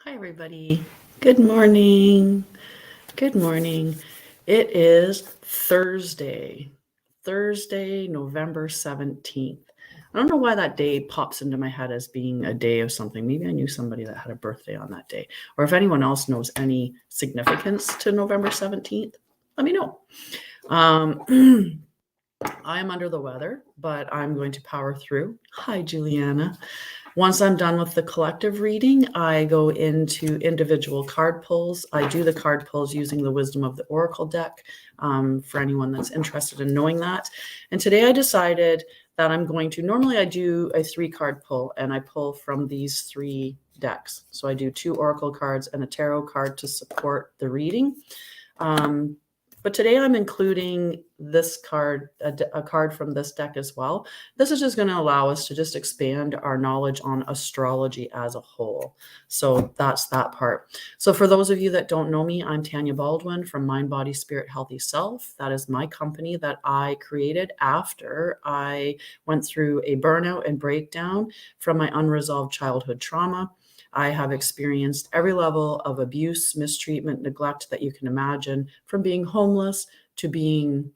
Hi, everybody. Good morning. Good morning. It is Thursday, November 17th. I don't know why that day pops into my head as being a day of something. Maybe I knew somebody that had a birthday on that day. Or if anyone else knows any significance to November 17th, let me know. I'm under the weather, but I'm going to power through. Hi, Juliana. Once I'm done with the collective reading, I go into individual card pulls. I do the card pulls using the Wisdom of the Oracle deck for anyone that's interested in knowing that. And today I decided that I'm going to, normally I do a 3-card pull and I pull from these 3 decks. So I do 2 Oracle cards and a tarot card to support the reading. But today I'm including this card, a card from this deck as well. This is just going to allow us to just expand our knowledge on astrology as a whole. So that's that part. So for those of you that don't know me, I'm Tanya Baldwin from Mind, Body, Spirit, Healthy Self. That is my company that I created after I went through a burnout and breakdown from my unresolved childhood trauma. I have experienced every level of abuse, mistreatment, neglect that you can imagine, from being homeless to being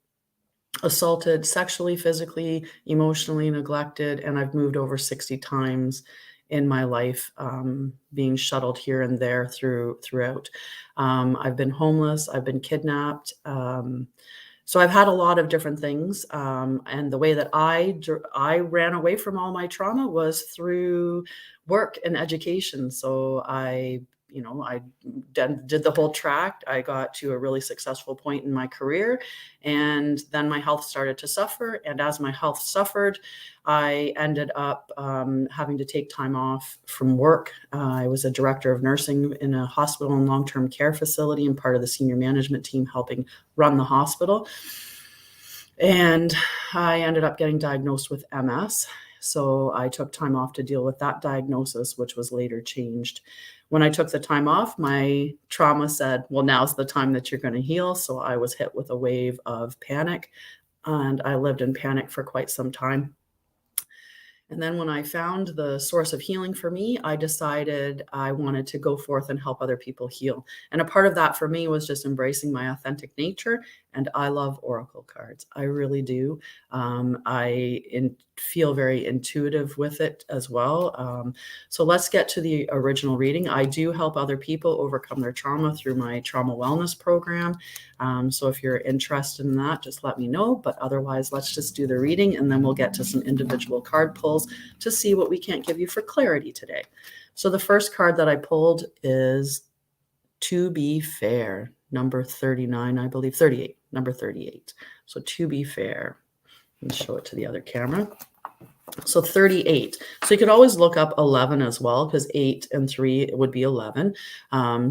assaulted sexually, physically, emotionally neglected. And I've moved over 60 times in my life, being shuttled here and there throughout. I've been homeless. I've been kidnapped. So I've had a lot of different things. And the way that I ran away from all my trauma was through work and education. So I did the whole track. I got to a really successful point in my career, and then my health started to suffer. And as my health suffered, I ended up having to take time off from work. I was a director of nursing in a hospital and long-term care facility and part of the senior management team helping run the hospital. And I ended up getting diagnosed with MS. So I took time off to deal with that diagnosis, which was later changed. When I took the time off, my trauma said, well, now's the time that you're going to heal. So I was hit with a wave of panic, and I lived in panic for quite some time. And then when I found the source of healing for me, I decided I wanted to go forth and help other people heal. And a part of that for me was just embracing my authentic nature. And I love Oracle cards. I really do. Feel very intuitive with it as well. So let's get to the original reading. I do help other people overcome their trauma through my trauma wellness program. So if you're interested in that, just let me know. But otherwise, let's just do the reading, and then we'll get to some individual card pulls to see what we can't give you for clarity today. So the first card that I pulled is To Be Fair, number 39, I believe, 38, number 38. So To Be Fair. Let me show it to the other camera. So 38. So you could always look up 11 as well, because 8 and 3 would be 11.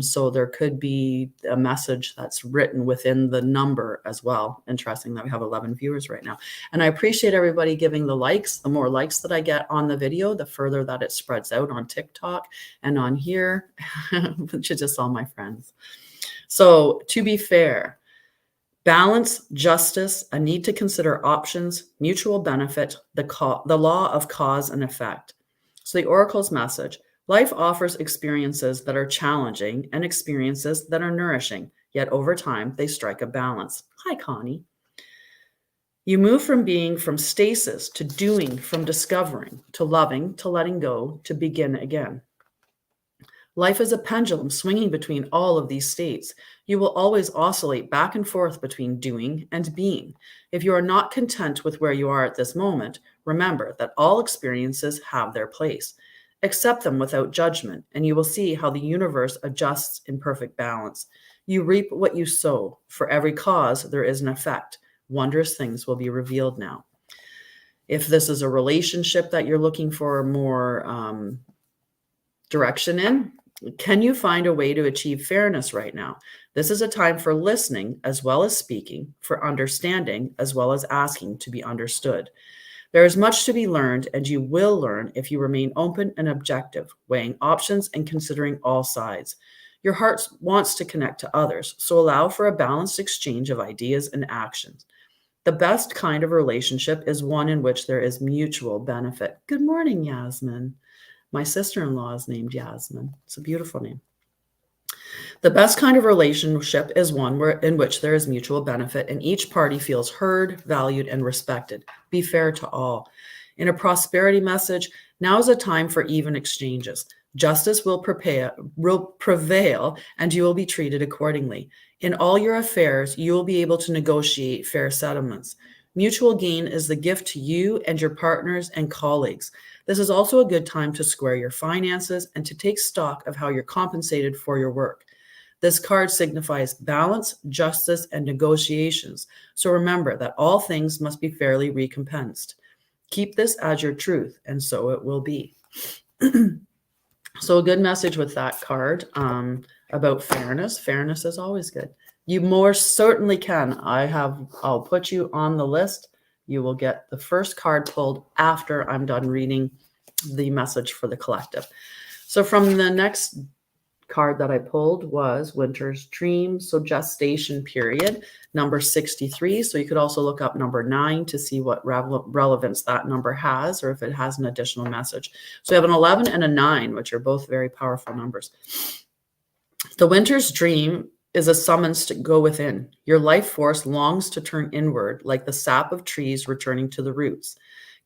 So there could be a message that's written within the number as well. Interesting that we have 11 viewers right now. And I appreciate everybody giving the likes. The more likes that I get on the video, the further that it spreads out on TikTok and on here, which is just all my friends. So To Be Fair. Balance, justice, a need to consider options, mutual benefit, the law of cause and effect. So the Oracle's message: life offers experiences that are challenging and experiences that are nourishing, yet over time they strike a balance. Hi, Connie. You move from being, from stasis to doing, from discovering to loving to letting go to begin again. Life is a pendulum swinging between all of these states. You will always oscillate back and forth between doing and being. If you are not content with where you are at this moment, remember that all experiences have their place. Accept them without judgment, and you will see how the universe adjusts in perfect balance. You reap what you sow. For every cause, there is an effect. Wondrous things will be revealed now. If this is a relationship that you're looking for more direction in, can you find a way to achieve fairness right now? This is a time for listening as well as speaking, for understanding as well as asking to be understood. There is much to be learned, and you will learn if you remain open and objective, weighing options and considering all sides. Your heart wants to connect to others, so allow for a balanced exchange of ideas and actions. The best kind of relationship is one in which there is mutual benefit. Good morning, Yasmin. My sister-in-law is named Yasmin. It's a beautiful name. The best kind of relationship is one in which there is mutual benefit and each party feels heard, valued, and respected. Be fair to all. In a prosperity message, now is a time for even exchanges. Justice will prevail, and you will be treated accordingly. In all your affairs, you will be able to negotiate fair settlements. Mutual gain is the gift to you and your partners and colleagues. This is also a good time to square your finances and to take stock of how you're compensated for your work. This card signifies balance, justice, and negotiations. So remember that all things must be fairly recompensed. Keep this as your truth, and so it will be. So a good message with that card about fairness. Fairness is always good. You more certainly can. I'll put you on the list. You will get the first card pulled after I'm done reading the message for the collective. So from the next card that I pulled was Winter's Dream, so gestation period, number 63. So you could also look up number 9 to see what relevance that number has, or if it has an additional message. So we have an 11 and a 9, which are both very powerful numbers. The Winter's Dream is a summons to go within. Your life force longs to turn inward, like the sap of trees returning to the roots.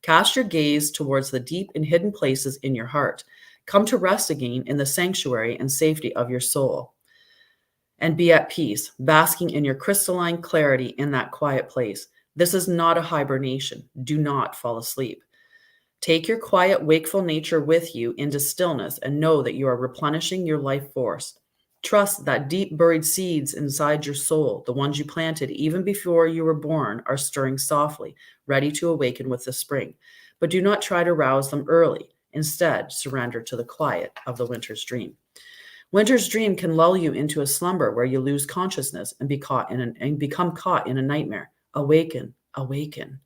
Cast your gaze towards the deep and hidden places in your heart. Come to rest again in the sanctuary and safety of your soul. And be at peace, basking in your crystalline clarity in that quiet place. This is not a hibernation. Do not fall asleep. Take your quiet, wakeful nature with you into stillness and know that you are replenishing your life force. Trust that deep buried seeds inside your soul, the ones you planted even before you were born, are stirring softly, ready to awaken with the spring. But do not try to rouse them early. Instead, surrender to the quiet of the Winter's Dream. Winter's Dream can lull you into a slumber where you lose consciousness and become caught in a nightmare. Awaken, awaken.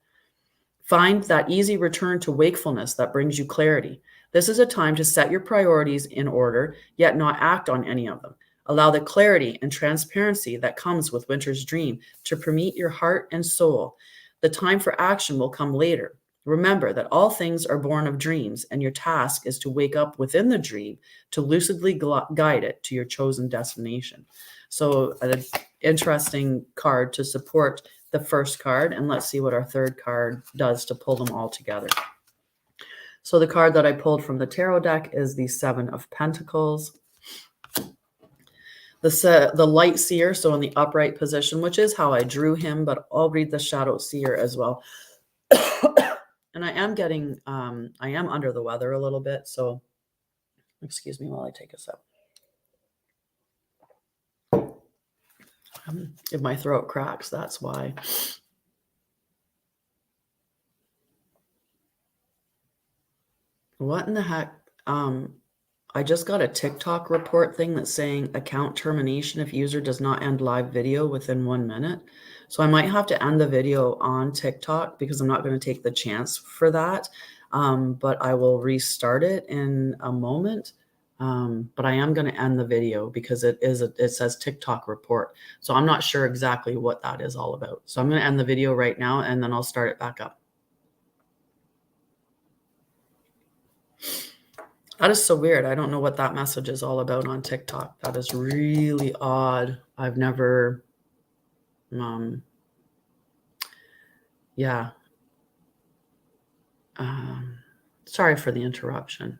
Find that easy return to wakefulness that brings you clarity. This is a time to set your priorities in order, yet not act on any of them. Allow the clarity and transparency that comes with Winter's Dream to permeate your heart and soul. The time for action will come later. Remember that all things are born of dreams, and your task is to wake up within the dream to lucidly guide it to your chosen destination. So an interesting card to support the first card, and let's see what our third card does to pull them all together. So the card that I pulled from the tarot deck is the 7 of Pentacles. The light seer, so in the upright position, which is how I drew him, but I'll read the shadow seer as well. And I am under the weather a little bit, so excuse me while I take a sip. If my throat cracks, that's why. What in the heck? I just got a TikTok report thing that's saying account termination if user does not end live video within 1 minute. So I might have to end the video on TikTok because I'm not going to take the chance for that. But I will restart it in a moment. But I am going to end the video because it says TikTok report. So I'm not sure exactly what that is all about. So I'm going to end the video right now and then I'll start it back up. That is so weird. I don't know what that message is all about on TikTok. That is really odd. I've never, yeah. Sorry for the interruption.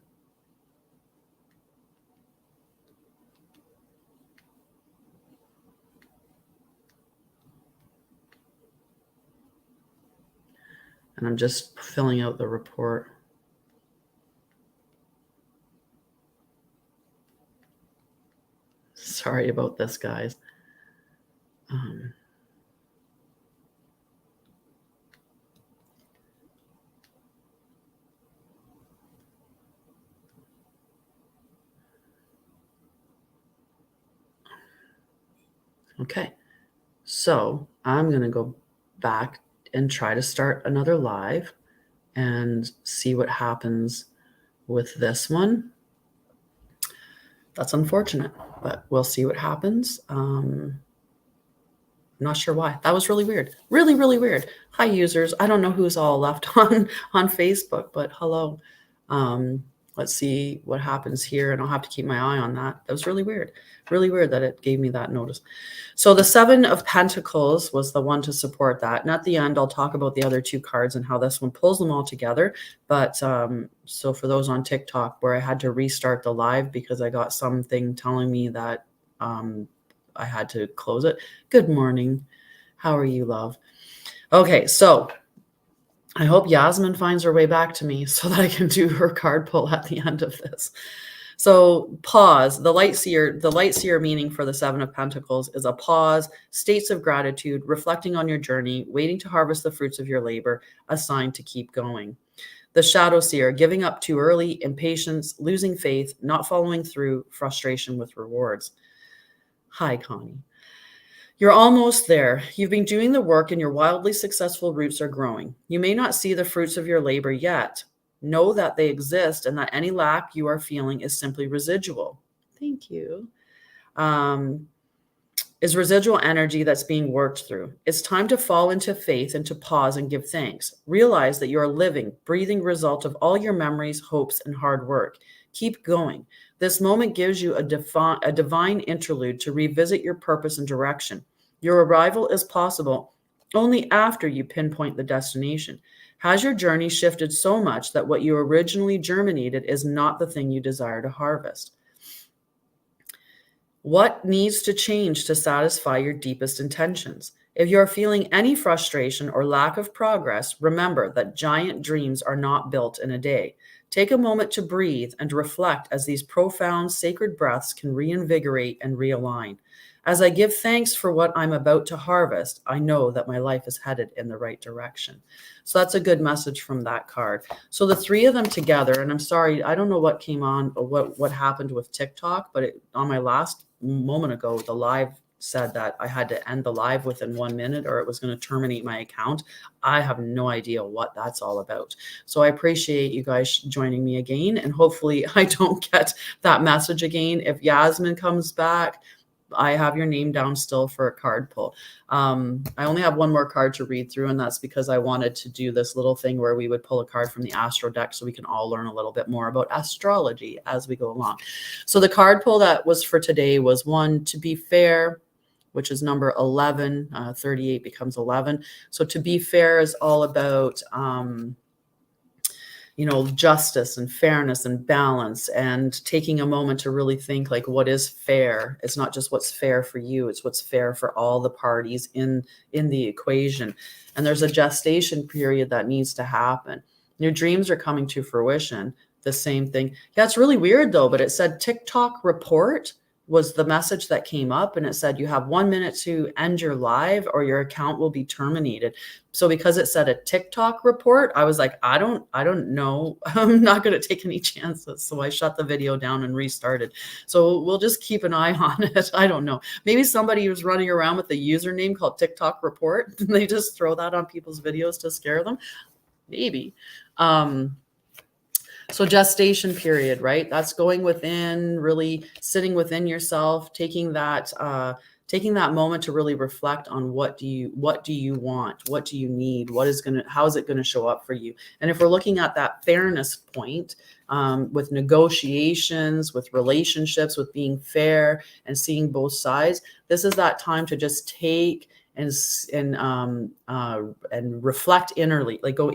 And I'm just filling out the report. Sorry about this, guys. Okay, so I'm going to go back and try to start another live and see what happens with this one. That's unfortunate, but we'll see what happens. I'm not sure why. That was really weird. Really, really weird. Hi, users. I don't know who's all left on Facebook, but hello. Let's see what happens here, and I'll have to keep my eye on that. That was really weird. Really weird that it gave me that notice. So the Seven of Pentacles was the one to support that. And at the end, I'll talk about the other two cards and how this one pulls them all together. But so for those on TikTok, where I had to restart the live because I got something telling me that I had to close it. Good morning. How are you, love? Okay, so I hope Yasmin finds her way back to me so that I can do her card pull at the end of this. So pause, the light seer meaning for the Seven of Pentacles is a pause, states of gratitude, reflecting on your journey, waiting to harvest the fruits of your labor, a sign to keep going. The shadow seer, giving up too early, impatience, losing faith, not following through, frustration with rewards. Hi, Connie. You're almost there. You've been doing the work and your wildly successful roots are growing. You may not see the fruits of your labor yet. Know that they exist and that any lack you are feeling is simply residual. Thank you. Is residual energy that's being worked through. It's time to fall into faith and to pause and give thanks. Realize that you're a living, breathing result of all your memories, hopes, and hard work. Keep going. This moment gives you a divine interlude to revisit your purpose and direction. Your arrival is possible only after you pinpoint the destination. Has your journey shifted so much that what you originally germinated is not the thing you desire to harvest? What needs to change to satisfy your deepest intentions? If you're feeling any frustration or lack of progress, remember that giant dreams are not built in a day. Take a moment to breathe and reflect as these profound, sacred breaths can reinvigorate and realign. As I give thanks for what I'm about to harvest, I know that my life is headed in the right direction. So that's a good message from that card. So the three of them together, and I'm sorry, I don't know what came on or what happened with TikTok, but on my last moment ago, the live said that I had to end the live within 1 minute or it was going to terminate my account. I have no idea what that's all about. So I appreciate you guys joining me again, and hopefully I don't get that message again. If Yasmin comes back, I have your name down still for a card pull. I only have one more card to read through, and that's because I wanted to do this little thing where we would pull a card from the astro deck so we can all learn a little bit more about astrology as we go along. So the card pull that was for today was one, to be fair, which is number 11. 38 becomes 11. So to be fair is all about justice and fairness and balance, and taking a moment to really think like, what is fair? It's not just what's fair for you, it's what's fair for all the parties in the equation. And there's a gestation period that needs to happen. Your dreams are coming to fruition. The same thing. Yeah, it's really weird though, but it said TikTok report was the message that came up, and it said you have 1 minute to end your live or your account will be terminated. So because it said a TikTok report, I was like, I don't know. I'm not going to take any chances. So I shut the video down and restarted. So we'll just keep an eye on it. I don't know. Maybe somebody was running around with a username called TikTok report. And they just throw that on people's videos to scare them. Maybe. So gestation period, right? That's going within, really sitting within yourself, taking that moment to really reflect on what do you want? What do you need? How is it going to show up for you? And if we're looking at that fairness point, with negotiations, with relationships, with being fair and seeing both sides, this is that time to just take and reflect innerly, like go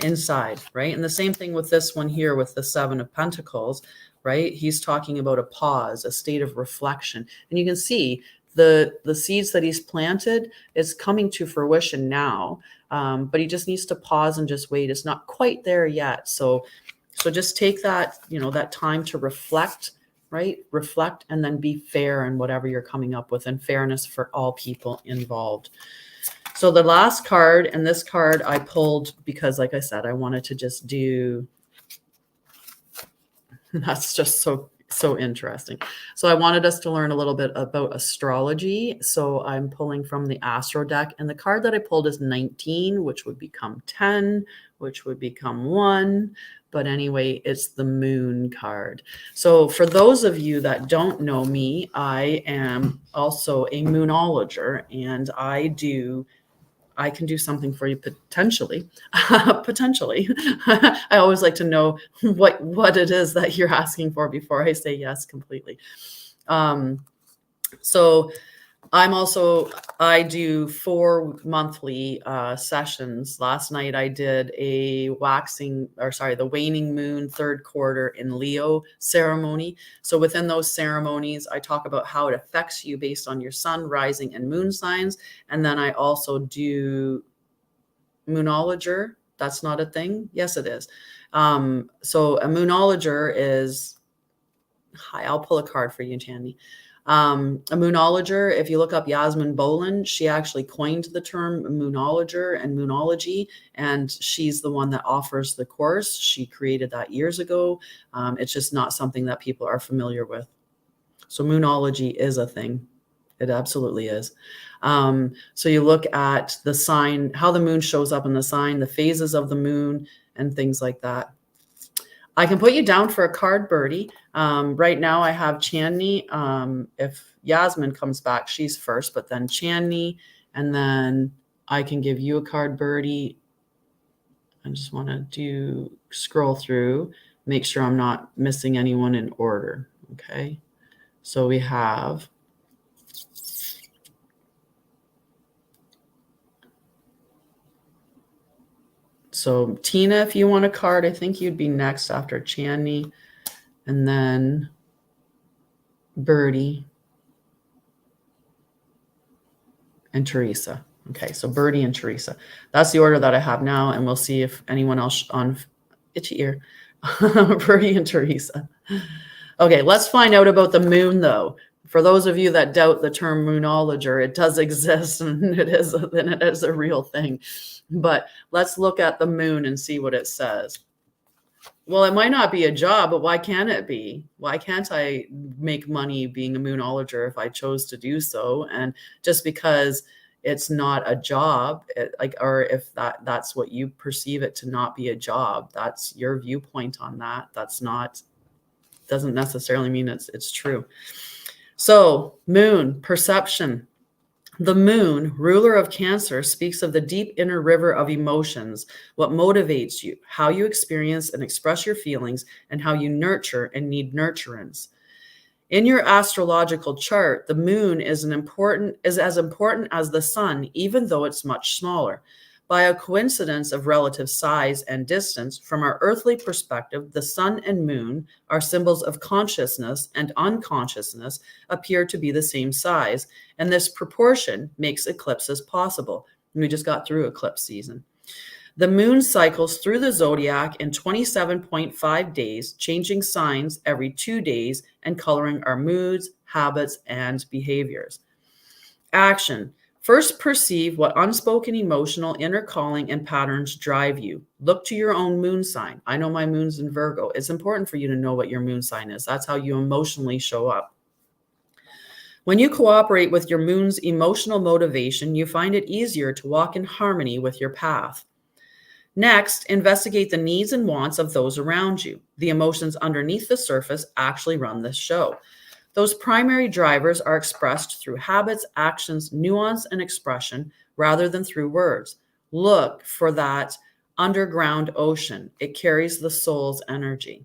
inside, right? And the same thing with this one here with the Seven of Pentacles, right? He's talking about a pause, a state of reflection. And you can see the seeds that he's planted is coming to fruition now, but he just needs to pause and just wait. It's not quite there yet. So just take that, that time to reflect, right? Reflect and then be fair in whatever you're coming up with, and fairness for all people involved. So the last card, and this card I pulled because, like I said, I wanted to just do, that's just so interesting. So I wanted us to learn a little bit about astrology. So I'm pulling from the astro deck, and the card that I pulled is 19, which would become 10, which would become 1. But anyway, it's the moon card. So for those of you that don't know me, I am also a moonologer, and I do I can do something for you potentially. Potentially. I always like to know what it is that you're asking for before I say yes completely. So I do 4 monthly sessions. Last night I did the waning moon 3rd quarter in Leo ceremony. So within those ceremonies, I talk about how it affects you based on your sun, rising, and moon signs. And then I also do moonologer. That's not a thing. Yes, it is. So a moonologer is, hi, I'll pull a card for you, Tanya. A moonologer, if you look up Yasmin Bolin, she actually coined the term moonologer and moonology, and she's the one that offers the course. She created that years ago. It's just not something that people are familiar with. So moonology is a thing. It absolutely is. So you look at the sign, how the moon shows up in the sign, the phases of the moon, and things like that. I can put you down for a card, Birdie. Right now I have Chandni. If Yasmin comes back, she's first, but then Chandni, and then I can give you a card, Birdie. I just want to scroll through, make sure I'm not missing anyone in order. Okay. So we have Tina, if you want a card, I think you'd be next after Chandni, and then Birdie and Teresa. Okay, so Birdie and Teresa. That's the order that I have now, and we'll see if anyone else on itchy ear. Birdie and Teresa. Okay, let's find out about the moon, though. For those of you that doubt the term moonologer, it does exist, and it is a real thing. But let's look at the moon and see what it says. Well, it might not be a job, but why can't it be? Why can't I make money being a moonologer if I chose to do so? And just because it's not a job, or if that's what you perceive it to not be a job, that's your viewpoint on that. Doesn't necessarily mean it's true. So moon, perception. The moon, ruler of Cancer, speaks of the deep inner river of emotions, what motivates you, how you experience and express your feelings, and how you nurture and need nurturance. In your astrological chart, the moon is as important as the sun, even though it's much smaller. By a coincidence of relative size and distance, from our earthly perspective, the sun and moon are symbols of consciousness, and unconsciousness appear to be the same size, and this proportion makes eclipses possible. We just got through eclipse season. The moon cycles through the zodiac in 27.5 days, changing signs every 2 days and coloring our moods, habits, and behaviors. Action. First, perceive what unspoken emotional inner calling and patterns drive you. Look to your own moon sign. I know my moon's in Virgo. It's important for you to know what your moon sign is. That's how you emotionally show up. When you cooperate with your moon's emotional motivation, you find it easier to walk in harmony with your path. Next, investigate the needs and wants of those around you. The emotions underneath the surface actually run this show. Those primary drivers are expressed through habits, actions, nuance, and expression rather than through words. Look for that underground ocean. It carries the soul's energy.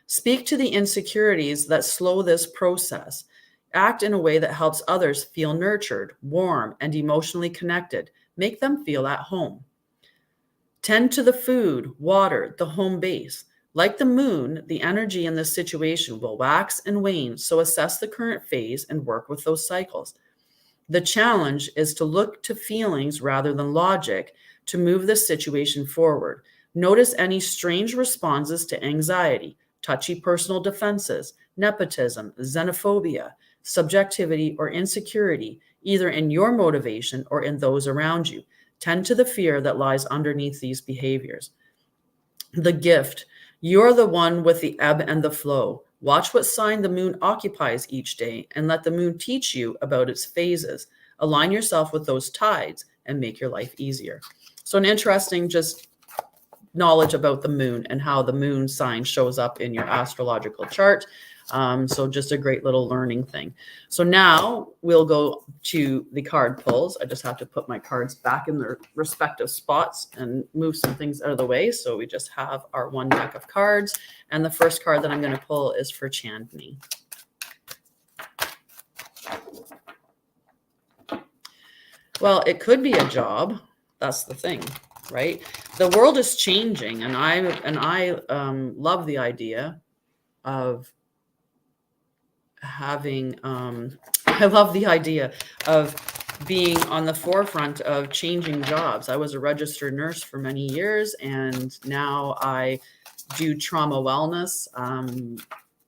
Speak to the insecurities that slow this process. Act in a way that helps others feel nurtured, warm, and emotionally connected. Make them feel at home. Tend to the food, water, the home base. Like the moon, the energy in this situation will wax and wane, so assess the current phase and work with those cycles. The challenge is to look to feelings rather than logic to move this situation forward. Notice any strange responses to anxiety, touchy personal defenses, nepotism, xenophobia, subjectivity, or insecurity, either in your motivation or in those around you. Tend to the fear that lies underneath these behaviors. The gift. You're the one with the ebb and the flow. Watch what sign the moon occupies each day and let the moon teach you about its phases. Align yourself with those tides and make your life easier. So an interesting just knowledge about the moon and how the moon sign shows up in your astrological chart. So just a great little learning thing. So now we'll go to the card pulls. I just have to put my cards back in their respective spots and move some things out of the way. So we just have our one deck of cards. And the first card that I'm going to pull is for Chandni. Well, it could be a job. That's the thing, right? The world is changing, and I love the idea of having. I love the idea of being on the forefront of changing jobs. I was a registered nurse for many years, and now I do trauma wellness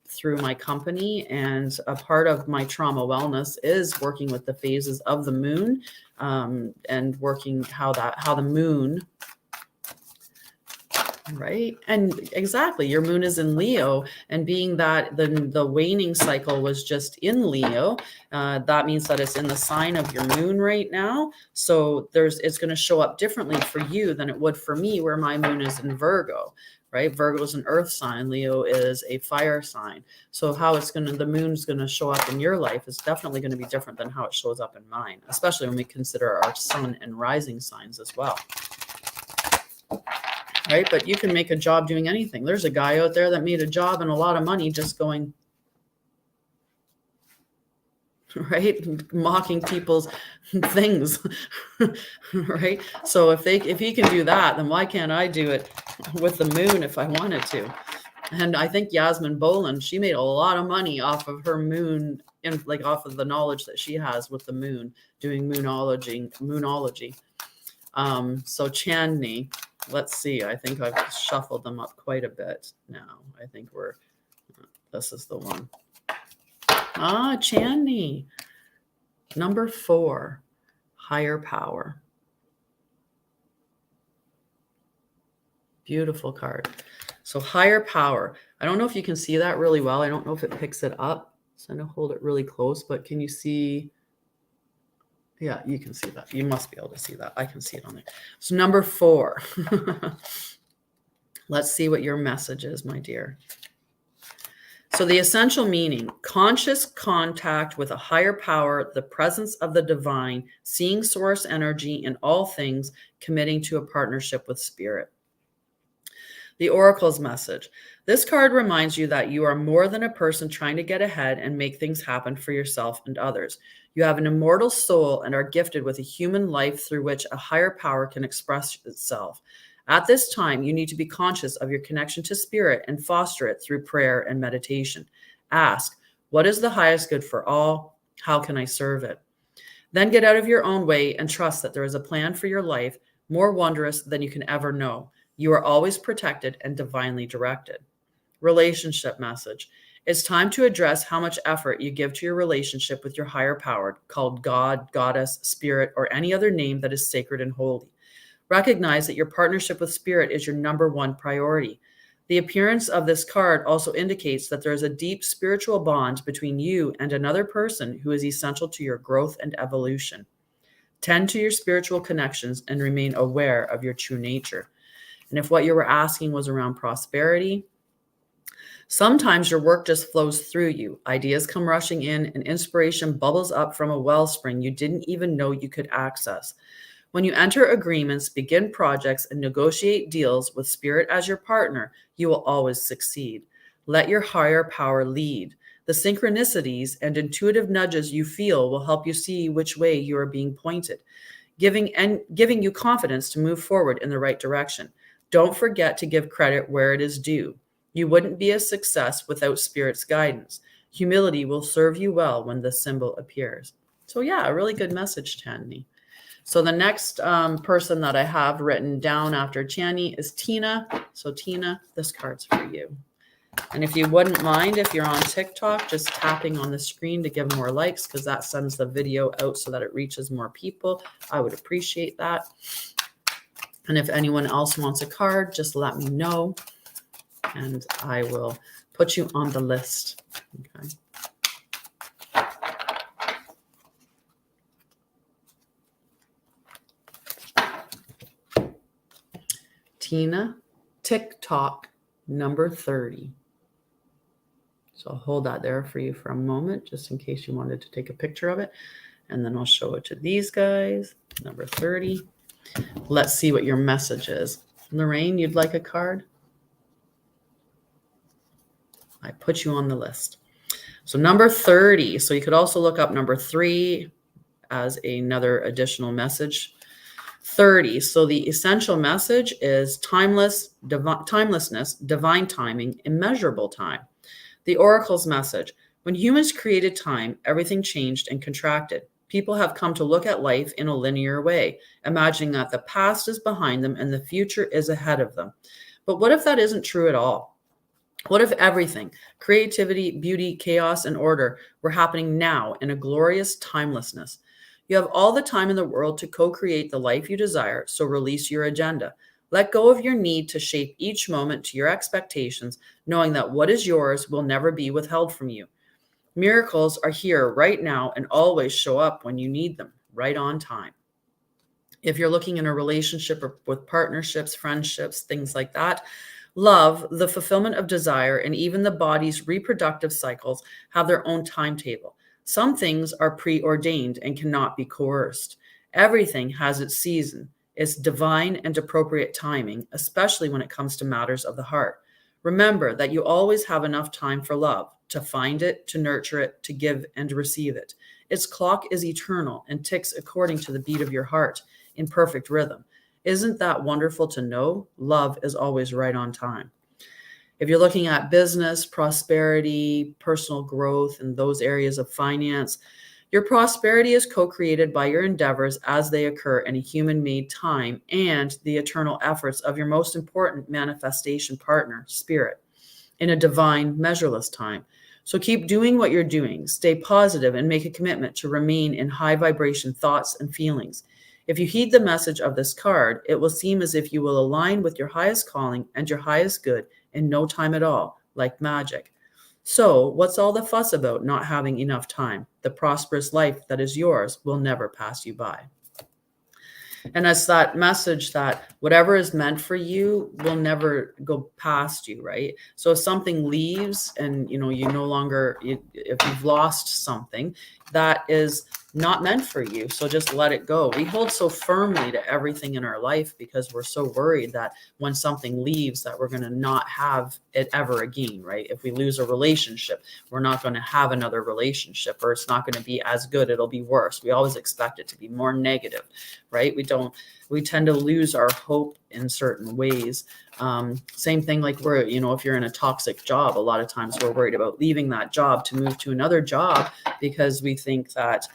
through my company. And a part of my trauma wellness is working with the phases of the moon, and working how the moon, right? And exactly, your moon is in Leo, and being that the waning cycle was just in Leo, that means that it's in the sign of your moon right now. So it's going to show up differently for you than it would for me, where my moon is in Virgo, right? Virgo is an earth sign, Leo is a fire sign. So how the moon's going to show up in your life is definitely going to be different than how it shows up in mine, especially when we consider our sun and rising signs as well. Right? But you can make a job doing anything. There's a guy out there that made a job and a lot of money just going, right? Mocking people's things, right? So if he can do that, then why can't I do it with the moon if I wanted to? And I think Yasmin Boland, she made a lot of money off of her moon, and like off of the knowledge that she has with the moon, doing moonology. So Chandni, let's see. I think I've shuffled them up quite a bit now. I think this is the one. Chandni. Number 4, higher power. Beautiful card. So higher power. I don't know if you can see that really well. I don't know if it picks it up. So I'm going to hold it really close, but can you see? Yeah, you can see that. You must be able to see that. I can see it on there. So number 4. Let's see what your message is, my dear. So the essential meaning: conscious contact with a higher power, the presence of the divine, seeing source energy in all things, committing to a partnership with spirit. The Oracle's message. This card reminds you that you are more than a person trying to get ahead and make things happen for yourself and others. You have an immortal soul and are gifted with a human life through which a higher power can express itself. At this time, you need to be conscious of your connection to spirit and foster it through prayer and meditation. Ask, what is the highest good for all? How can I serve it? Then get out of your own way and trust that there is a plan for your life more wondrous than you can ever know. You are always protected and divinely directed. Relationship message. It's time to address how much effort you give to your relationship with your higher power, called God, Goddess, Spirit, or any other name that is sacred and holy. Recognize that your partnership with Spirit is your number 1 priority. The appearance of this card also indicates that there is a deep spiritual bond between you and another person who is essential to your growth and evolution. Tend to your spiritual connections and remain aware of your true nature. And if what you were asking was around prosperity, sometimes your work just flows through you. Ideas come rushing in and inspiration bubbles up from a wellspring you didn't even know you could access. When you enter agreements, begin projects, and negotiate deals with Spirit as your partner, you will always succeed. Let your higher power lead. The synchronicities and intuitive nudges you feel will help you see which way you are being pointed, giving you confidence to move forward in the right direction. Don't forget to give credit where it is due. You wouldn't be a success without Spirit's guidance. Humility will serve you well when the symbol appears. So yeah, a really good message, Chandni. So the next person that I have written down after Chandni is Tina. So Tina, this card's for you. And if you wouldn't mind, if you're on TikTok, just tapping on the screen to give more likes, because that sends the video out so that it reaches more people. I would appreciate that. And if anyone else wants a card, just let me know and I will put you on the list. Okay. Tina, TikTok number 30. So I'll hold that there for you for a moment, just in case you wanted to take a picture of it. And then I'll show it to these guys. Number 30. Let's see what your message is. Lorraine, you'd like a card? I put you on the list. So number 30. So you could also look up number 3 as another additional message. 30. So the essential message is timelessness, divine timing, immeasurable time. The oracle's message: when humans created time, everything changed and contracted. People have come to look at life in a linear way, imagining that the past is behind them and the future is ahead of them. But what if that isn't true at all? What if everything, creativity, beauty, chaos, and order, were happening now in a glorious timelessness? You have all the time in the world to co-create the life you desire, so release your agenda. Let go of your need to shape each moment to your expectations, knowing that what is yours will never be withheld from you. Miracles are here right now and always show up when you need them, right on time. If you're looking in a relationship or with partnerships, friendships, things like that, love, the fulfillment of desire, and even the body's reproductive cycles have their own timetable. Some things are preordained and cannot be coerced. Everything has its season, its divine and appropriate timing, especially when it comes to matters of the heart. Remember that you always have enough time for love, to find it, to nurture it, to give and receive it. Its clock is eternal and ticks according to the beat of your heart in perfect rhythm. Isn't that wonderful to know? Love is always right on time. If you're looking at business, prosperity, personal growth, and those areas of finance, your prosperity is co-created by your endeavors as they occur in a human-made time and the eternal efforts of your most important manifestation partner, spirit, in a divine, measureless time. So keep doing what you're doing. Stay positive and make a commitment to remain in high vibration thoughts and feelings. If you heed the message of this card, it will seem as if you will align with your highest calling and your highest good in no time at all, like magic. So what's all the fuss about not having enough time? The prosperous life that is yours will never pass you by. And it's that message that whatever is meant for you will never go past you, right? So if something leaves and, you no longer, if you've lost something, that is not meant for you. So just let it go. We hold so firmly to everything in our life because we're so worried that when something leaves that we're going to not have it ever again, right? If we lose a relationship, we're not going to have another relationship, or it's not going to be as good. It'll be worse. We always expect it to be more negative, right? We tend to lose our hope in certain ways. Same thing like if you're in a toxic job, a lot of times we're worried about leaving that job to move to another job because we think that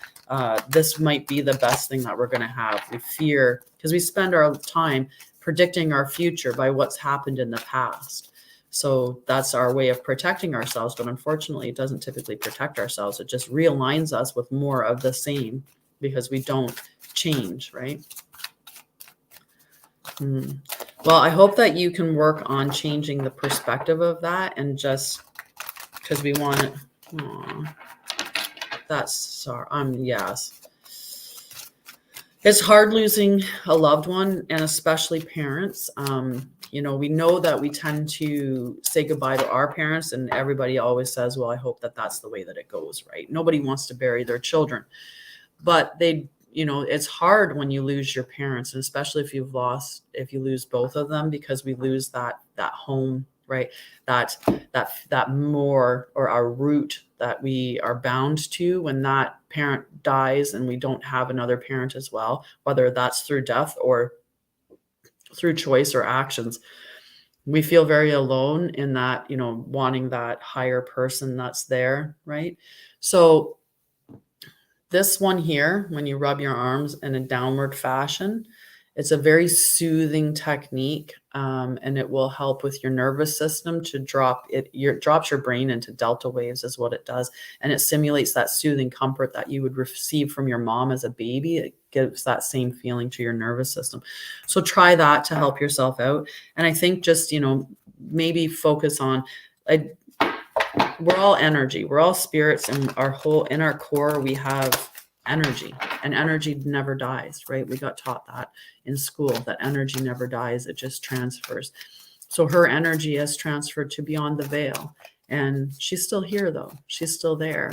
this might be the best thing that we're going to have. We fear because we spend our time predicting our future by what's happened in the past. So that's our way of protecting ourselves. But unfortunately, it doesn't typically protect ourselves. It just realigns us with more of the same because we don't change, right? Well, I hope that you can work on changing the perspective of that, and just because we want it. That's sorry. Yes. It's hard losing a loved one, and especially parents. We know that we tend to say goodbye to our parents, and everybody always says, well, I hope that that's the way that it goes, right? Nobody wants to bury their children, but it's hard when you lose your parents, and especially if you lose both of them, because we lose that home, right? That more, or our root that we are bound to when that parent dies and we don't have another parent as well, whether that's through death or through choice or actions. We feel very alone in that, wanting that higher person that's there, right? So this one here, when you rub your arms in a downward fashion, it's a very soothing technique, and it will help with your nervous system to drops your brain into delta waves is what it does. And it simulates that soothing comfort that you would receive from your mom as a baby. It gives that same feeling to your nervous system. So try that to help yourself out. And I think just, maybe focus on, we're all energy, we're all spirits, and in our core, we have energy, and energy never dies, right? We got taught that in school, that energy never dies, it just transfers. So her energy has transferred to beyond the veil, And she's still here though. She's still there.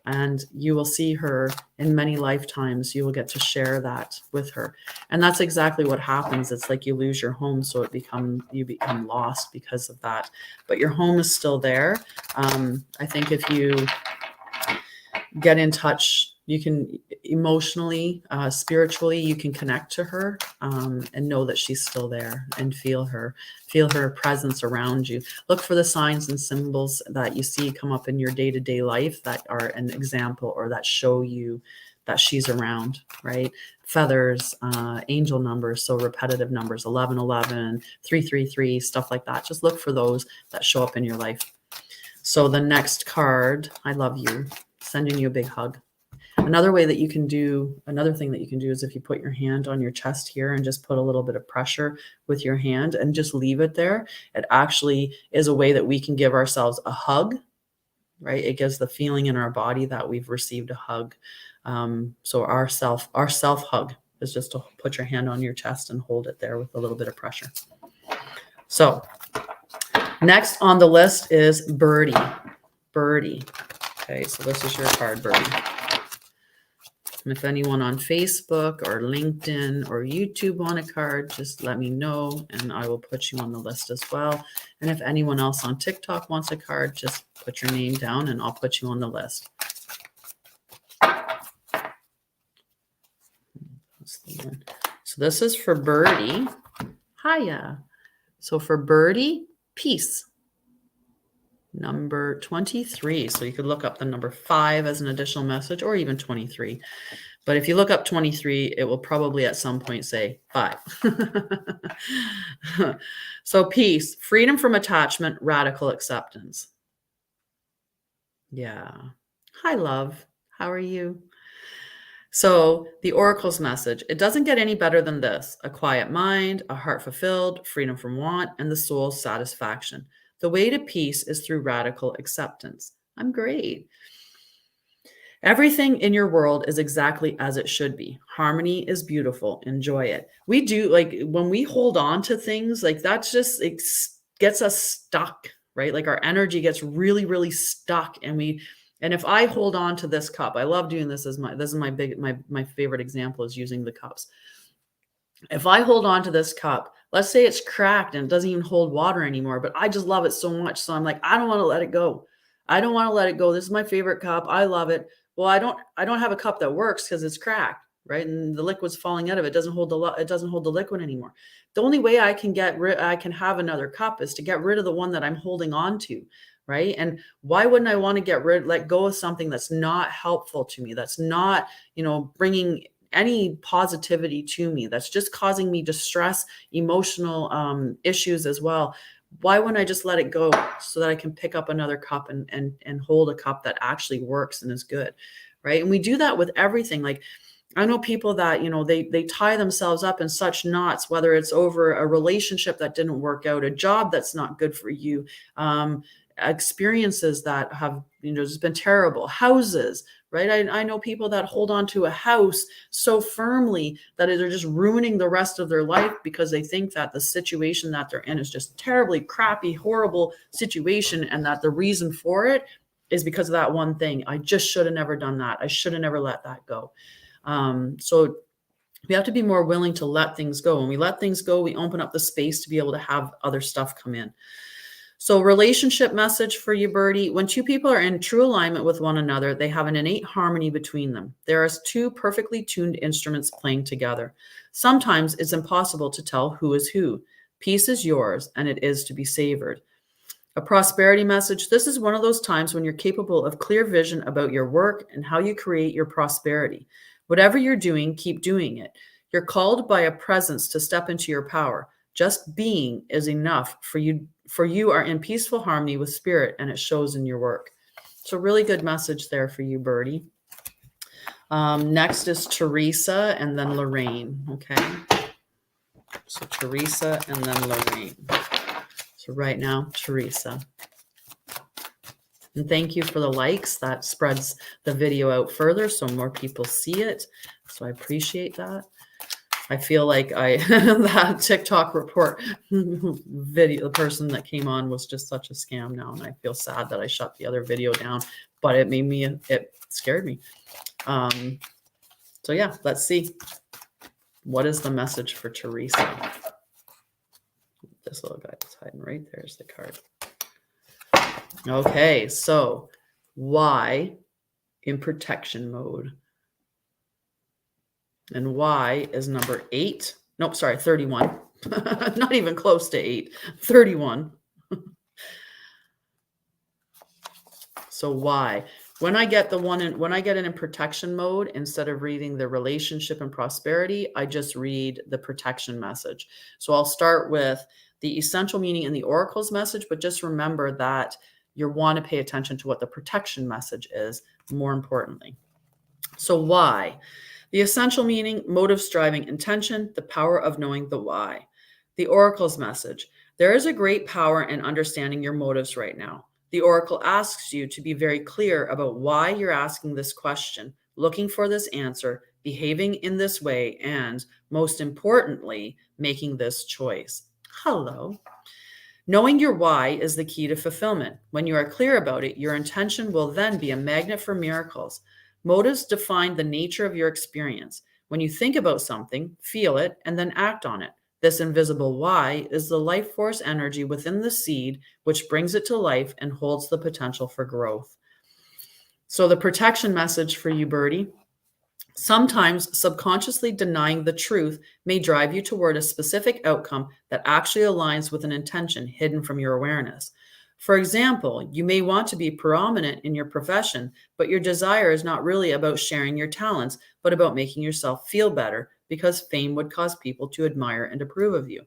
And you will see her in many lifetimes. You will get to share that with her. And that's exactly what happens. It's like you lose your home, so you become lost because of that. But your home is still there. I think if you get in touch, you can emotionally, spiritually, you can connect to her, and know that she's still there, and feel her presence around you. Look for the signs and symbols that you see come up in your day-to-day life that are an example or that show you that she's around, right? Feathers, angel numbers, so repetitive numbers, 1111, 333, stuff like that. Just look for those that show up in your life. So the next card, I love you, sending you a big hug. Another thing that you can do is if you put your hand on your chest here and just put a little bit of pressure with your hand and just leave it there. It actually is a way that we can give ourselves a hug, right? It gives the feeling in our body that we've received a hug. So our self hug is just to put your hand on your chest and hold it there with a little bit of pressure. So next on the list is Birdie. Birdie. Okay, so this is your card, Birdie. And if anyone on Facebook or LinkedIn or YouTube want a card, just let me know and I will put you on the list as well. And if anyone else on TikTok wants a card, just put your name down and I'll put you on the list. That's the one. So this is for Birdie. Hiya. So for Birdie, peace. Number 23. So you could look up the number 5 as an additional message, or even 23. But if you look up 23, it will probably at some point say 5. So peace, freedom from attachment, radical acceptance. Yeah. Hi, love. How are you? So the Oracle's message, it doesn't get any better than this: a quiet mind, a heart fulfilled, freedom from want, and the soul's satisfaction. The way to peace is through radical acceptance. I'm great. Everything in your world is exactly as it should be. Harmony is beautiful. Enjoy it. We do, like, when we hold on to things, like, that's just, it gets us stuck, right? Like our energy gets really, really stuck. And if I hold on to this cup, I love doing this as my favorite example is using the cups. If I hold on to this cup, let's say it's cracked and it doesn't even hold water anymore, but I just love it so much. So I'm like, I don't want to let it go. I don't want to let it go. This is my favorite cup. I love it. Well, I don't have a cup that works because it's cracked, right? And the liquid's falling out of it. It doesn't hold the liquid anymore. The only way I can have another cup is to get rid of the one that I'm holding on to, right? And why wouldn't I want to let go of something that's not helpful to me, that's not, bringing any positivity to me, that's just causing me distress, emotional issues as well? Why wouldn't I just let it go so that I can pick up another cup and hold a cup that actually works and is good, right? And we do that with everything. Like, I know people that, they tie themselves up in such knots, whether it's over a relationship that didn't work out, a job that's not good for you, experiences that have, just been terrible, houses, right? I know people that hold on to a house so firmly that they're just ruining the rest of their life because they think that the situation that they're in is just terribly crappy, horrible situation. And that the reason for it is because of that one thing. I just should have never done that. I should have never let that go. So we have to be more willing to let things go. When we let things go, we open up the space to be able to have other stuff come in. So relationship message for you, Birdie. When two people are in true alignment with one another, they have an innate harmony between them. There are two perfectly tuned instruments playing together. Sometimes it's impossible to tell who is who. Peace is yours, and it is to be savored. A prosperity message. This is one of those times when you're capable of clear vision about your work and how you create your prosperity. Whatever you're doing, keep doing it. You're called by a presence to step into your power. Just being is enough for you. For you are in peaceful harmony with spirit, and it shows in your work. So really good message there for you, Birdie. Next is Teresa and then Lorraine. Okay. So Teresa and then Lorraine. So right now, Teresa. And thank you for the likes. That spreads the video out further so more people see it. So I appreciate that. I feel like that TikTok report video, the person that came on was just such a scam now. And I feel sad that I shut the other video down, but it scared me. So yeah, let's see. What is the message for Teresa? This little guy that's hiding right there is the card. Okay, so why in protection mode? And Y is number 8. Nope, sorry, 31. Not even close to 8. 31. So Y. When I get it in protection mode, instead of reading the relationship and prosperity, I just read the protection message. So I'll start with the essential meaning in the oracle's message, but just remember that you want to pay attention to what the protection message is, more importantly. So why? The essential meaning, motives, driving, intention, the power of knowing the why. The oracle's message. There is a great power in understanding your motives right now. The oracle asks you to be very clear about why you're asking this question, looking for this answer, behaving in this way, and most importantly, making this choice. Hello. Knowing your why is the key to fulfillment. When you are clear about it, your intention will then be a magnet for miracles. Motives define the nature of your experience. When you think about something, feel it, and then act on it. This invisible why is the life force energy within the seed, which brings it to life and holds the potential for growth. So the protection message for you, Birdie. Sometimes subconsciously denying the truth may drive you toward a specific outcome that actually aligns with an intention hidden from your awareness. For example, you may want to be prominent in your profession, but your desire is not really about sharing your talents, but about making yourself feel better, because fame would cause people to admire and approve of you.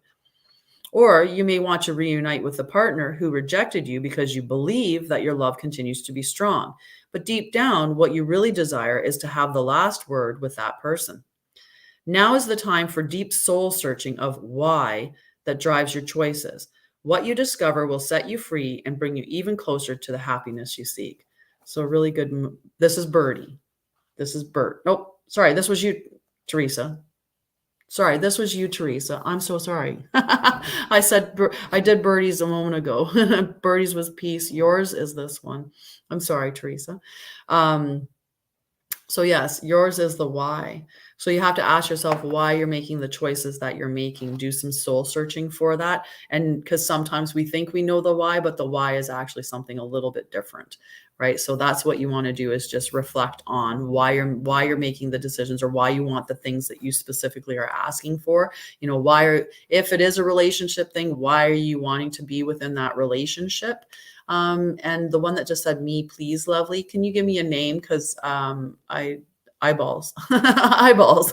Or you may want to reunite with a partner who rejected you because you believe that your love continues to be strong. But deep down, what you really desire is to have the last word with that person. Now is the time for deep soul searching of why that drives your choices. What you discover will set you free and bring you even closer to the happiness you seek. So really good. This is Birdie. This is Bert. Nope. Sorry. This was you, Teresa. Sorry, this was you, Teresa. I'm so sorry. I did Birdie's a moment ago. Birdie's was peace. Yours is this one. I'm sorry, Teresa. So yes, yours is the why. So you have to ask yourself why you're making the choices that you're making. Do some soul searching for that. And because sometimes we think we know the why, but the why is actually something a little bit different, right? So that's what you want to do, is just reflect on why you're making the decisions, or why you want the things that you specifically are asking for. You know, if it is a relationship thing, why are you wanting to be within that relationship? And the one that just said, me, please, lovely. Can you give me a name? Because eyeballs. Eyeballs.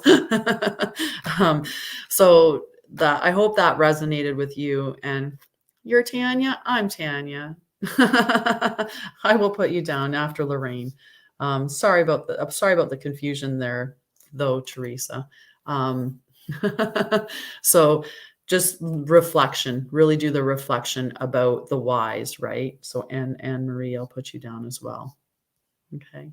So that, I hope that resonated with you. And you're Tanya, I'm Tanya. I will put you down after Lorraine. Sorry about the confusion there, though, Teresa. So just reflection, really do the reflection about the whys, right? So Anne Marie, I'll put you down as well. Okay.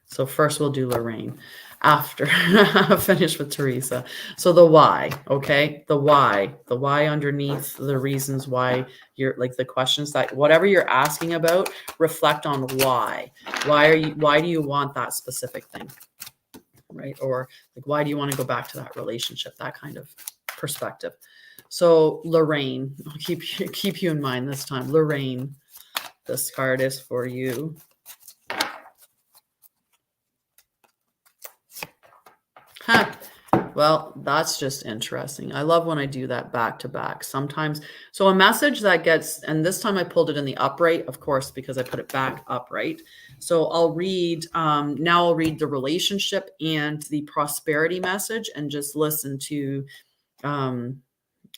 So first we'll do Lorraine after I finish with Teresa. So the why, okay? The why underneath the reasons why you're, like, the questions that, whatever you're asking about, reflect on why. Why do you want that specific thing? Right? Or like, why do you want to go back to that relationship? That kind of perspective. So Lorraine, I'll keep you in mind this time. Lorraine, this card is for you. Huh. Well, that's just interesting. I love when I do that back to back sometimes. So a message that gets, and this time I pulled it in the upright, of course, because I put it back upright. So I'll read, now I'll read the relationship and the prosperity message, and just listen to, and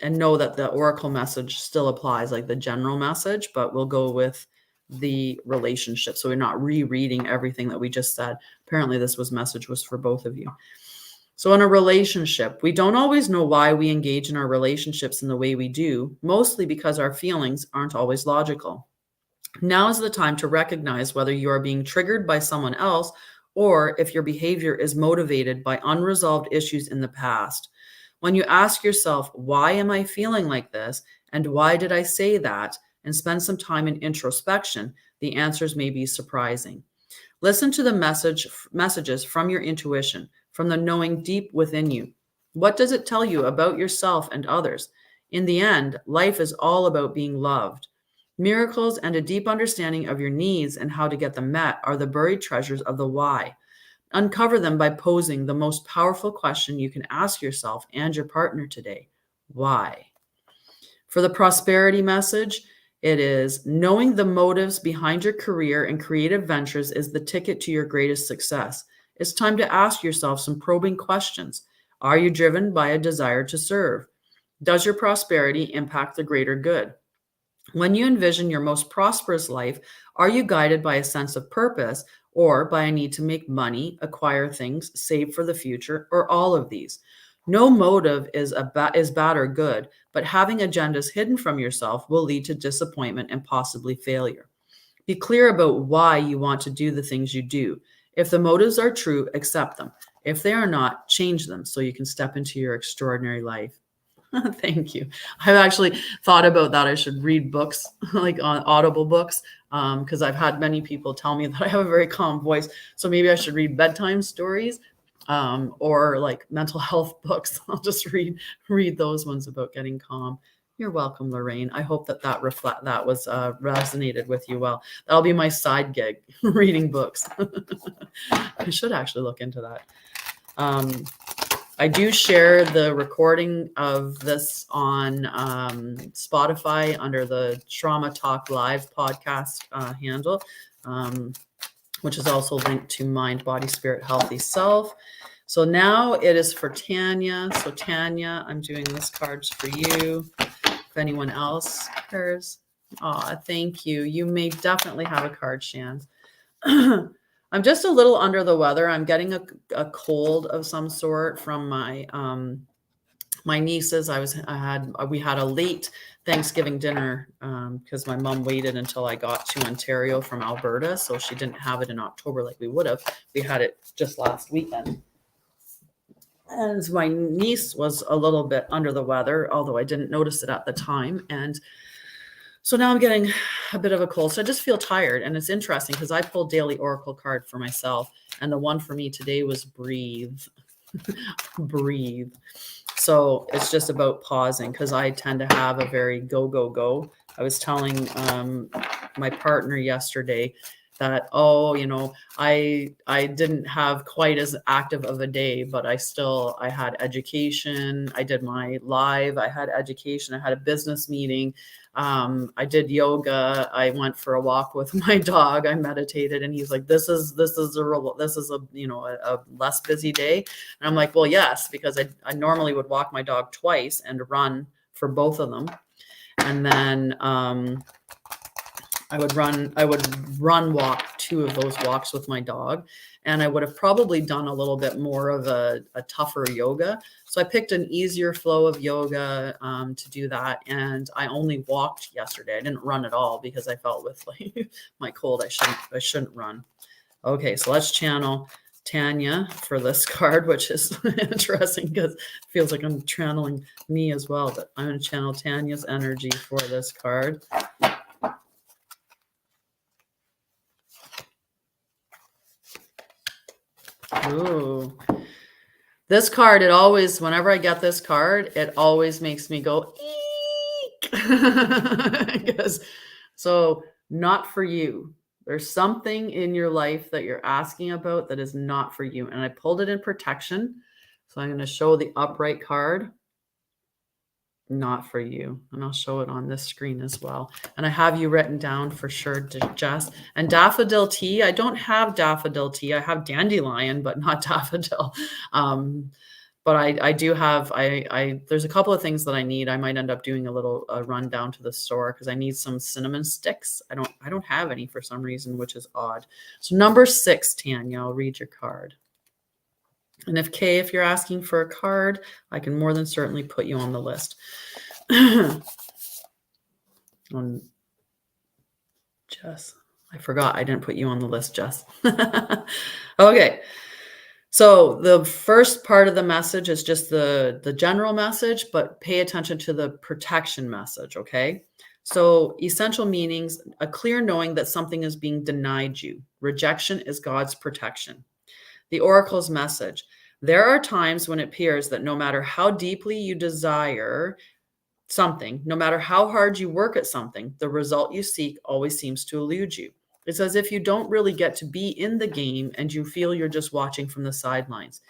know that the oracle message still applies, like the general message, but we'll go with the relationship. So we're not rereading everything that we just said. Apparently this message was for both of you. So in a relationship, we don't always know why we engage in our relationships in the way we do, mostly because our feelings aren't always logical. Now is the time to recognize whether you are being triggered by someone else or if your behavior is motivated by unresolved issues in the past. When you ask yourself, why am I feeling like this? And why did I say that? And spend some time in introspection, the answers may be surprising. Listen to the messages from your intuition, from the knowing deep within you. What does it tell you about yourself and others? In the end, life is all about being loved. Miracles and a deep understanding of your needs and how to get them met are the buried treasures of the why. Uncover them by posing the most powerful question you can ask yourself and your partner today. Why? For the prosperity message, it is knowing the motives behind your career and creative ventures is the ticket to your greatest success. It's time to ask yourself some probing questions. Are you driven by a desire to serve? Does your prosperity impact the greater good? When you envision your most prosperous life, are you guided by a sense of purpose or by a need to make money, acquire things, save for the future, or all of these? No motive is bad or good, but having agendas hidden from yourself will lead to disappointment and possibly failure. Be clear about why you want to do the things you do. If the motives are true, accept them. If they are not, change them so you can step into your extraordinary life. Thank you. I've actually thought about that. I should read books, like on Audible books, because I've had many people tell me that I have a very calm voice. So maybe I should read bedtime stories, or like mental health books. I'll just read those ones about getting calm. You're welcome, Lorraine. I hope that was resonated with you well. That'll be my side gig, reading books. I should actually look into that. I do share the recording of this on Spotify under the Trauma Talk Live podcast handle, which is also linked to Mind, Body, Spirit, Healthy Self. So now it is for Tanya. So Tanya, I'm doing this cards for you. If anyone else cares. Thank you. You may definitely have a card, Shan. I'm just a little under the weather. I'm getting a cold of some sort from my my nieces. We had a late Thanksgiving dinner because my mom waited until I got to Ontario from Alberta, so she didn't have it in October like we would have. We had it just last weekend. And my niece was a little bit under the weather, although I didn't notice it at the time. And so now I'm getting a bit of a cold. So I just feel tired. And it's interesting because I pulled Daily Oracle card for myself. And the one for me today was breathe. Breathe. So it's just about pausing because I tend to have a very go, go, go. I was telling my partner yesterday that, I didn't have quite as active of a day, but I had education. I did my live. I had education. I had a business meeting. I did yoga. I went for a walk with my dog. I meditated, and he's like, "This is a less busy day." And I'm like, "Well, yes, because I normally would walk my dog twice and run for both of them, and then I would walk two of those walks with my dog, and I would have probably done a little bit more of a tougher yoga. So I picked an easier flow of yoga to do that. And I only walked yesterday. I didn't run at all because I felt with my cold, I shouldn't run. Okay, so let's channel Tanya for this card, which is interesting because it feels like I'm channeling me as well. But I'm going to channel Tanya's energy for this card. Ooh. This card, whenever I get this card, it always makes me go, eek. So not for you. There's something in your life that you're asking about that is not for you. And I pulled it in protection. So I'm going to show the upright card. Not for you. And I'll show it on this screen as well. And I have you written down for sure, Jess. And daffodil tea. I don't have daffodil tea. I have dandelion, but not daffodil. But I do have, there's a couple of things that I need. I might end up doing a little run down to the store because I need some cinnamon sticks. I don't have any for some reason, which is odd. So number 6, Tanya, I'll read your card. And if you're asking for a card, I can more than certainly put you on the list. Jess, I forgot I didn't put you on the list, Jess. Okay. So the first part of the message is just the general message, but pay attention to the protection message, okay? So essential meanings, a clear knowing that something is being denied you. Rejection is God's protection. The oracle's message. There are times when it appears that no matter how deeply you desire something, no matter how hard you work at something, the result you seek always seems to elude you. It's as if you don't really get to be in the game and you feel you're just watching from the sidelines.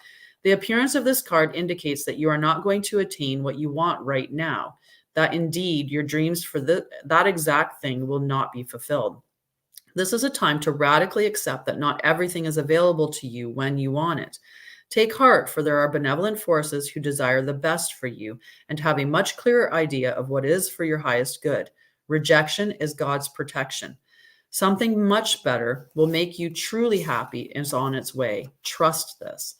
The appearance of this card indicates that you are not going to attain what you want right now, that indeed your dreams for that exact thing will not be fulfilled. This is a time to radically accept that not everything is available to you when you want it. Take heart, for there are benevolent forces who desire the best for you and have a much clearer idea of what is for your highest good. Rejection is God's protection. Something much better will make you truly happy and is on its way. Trust this.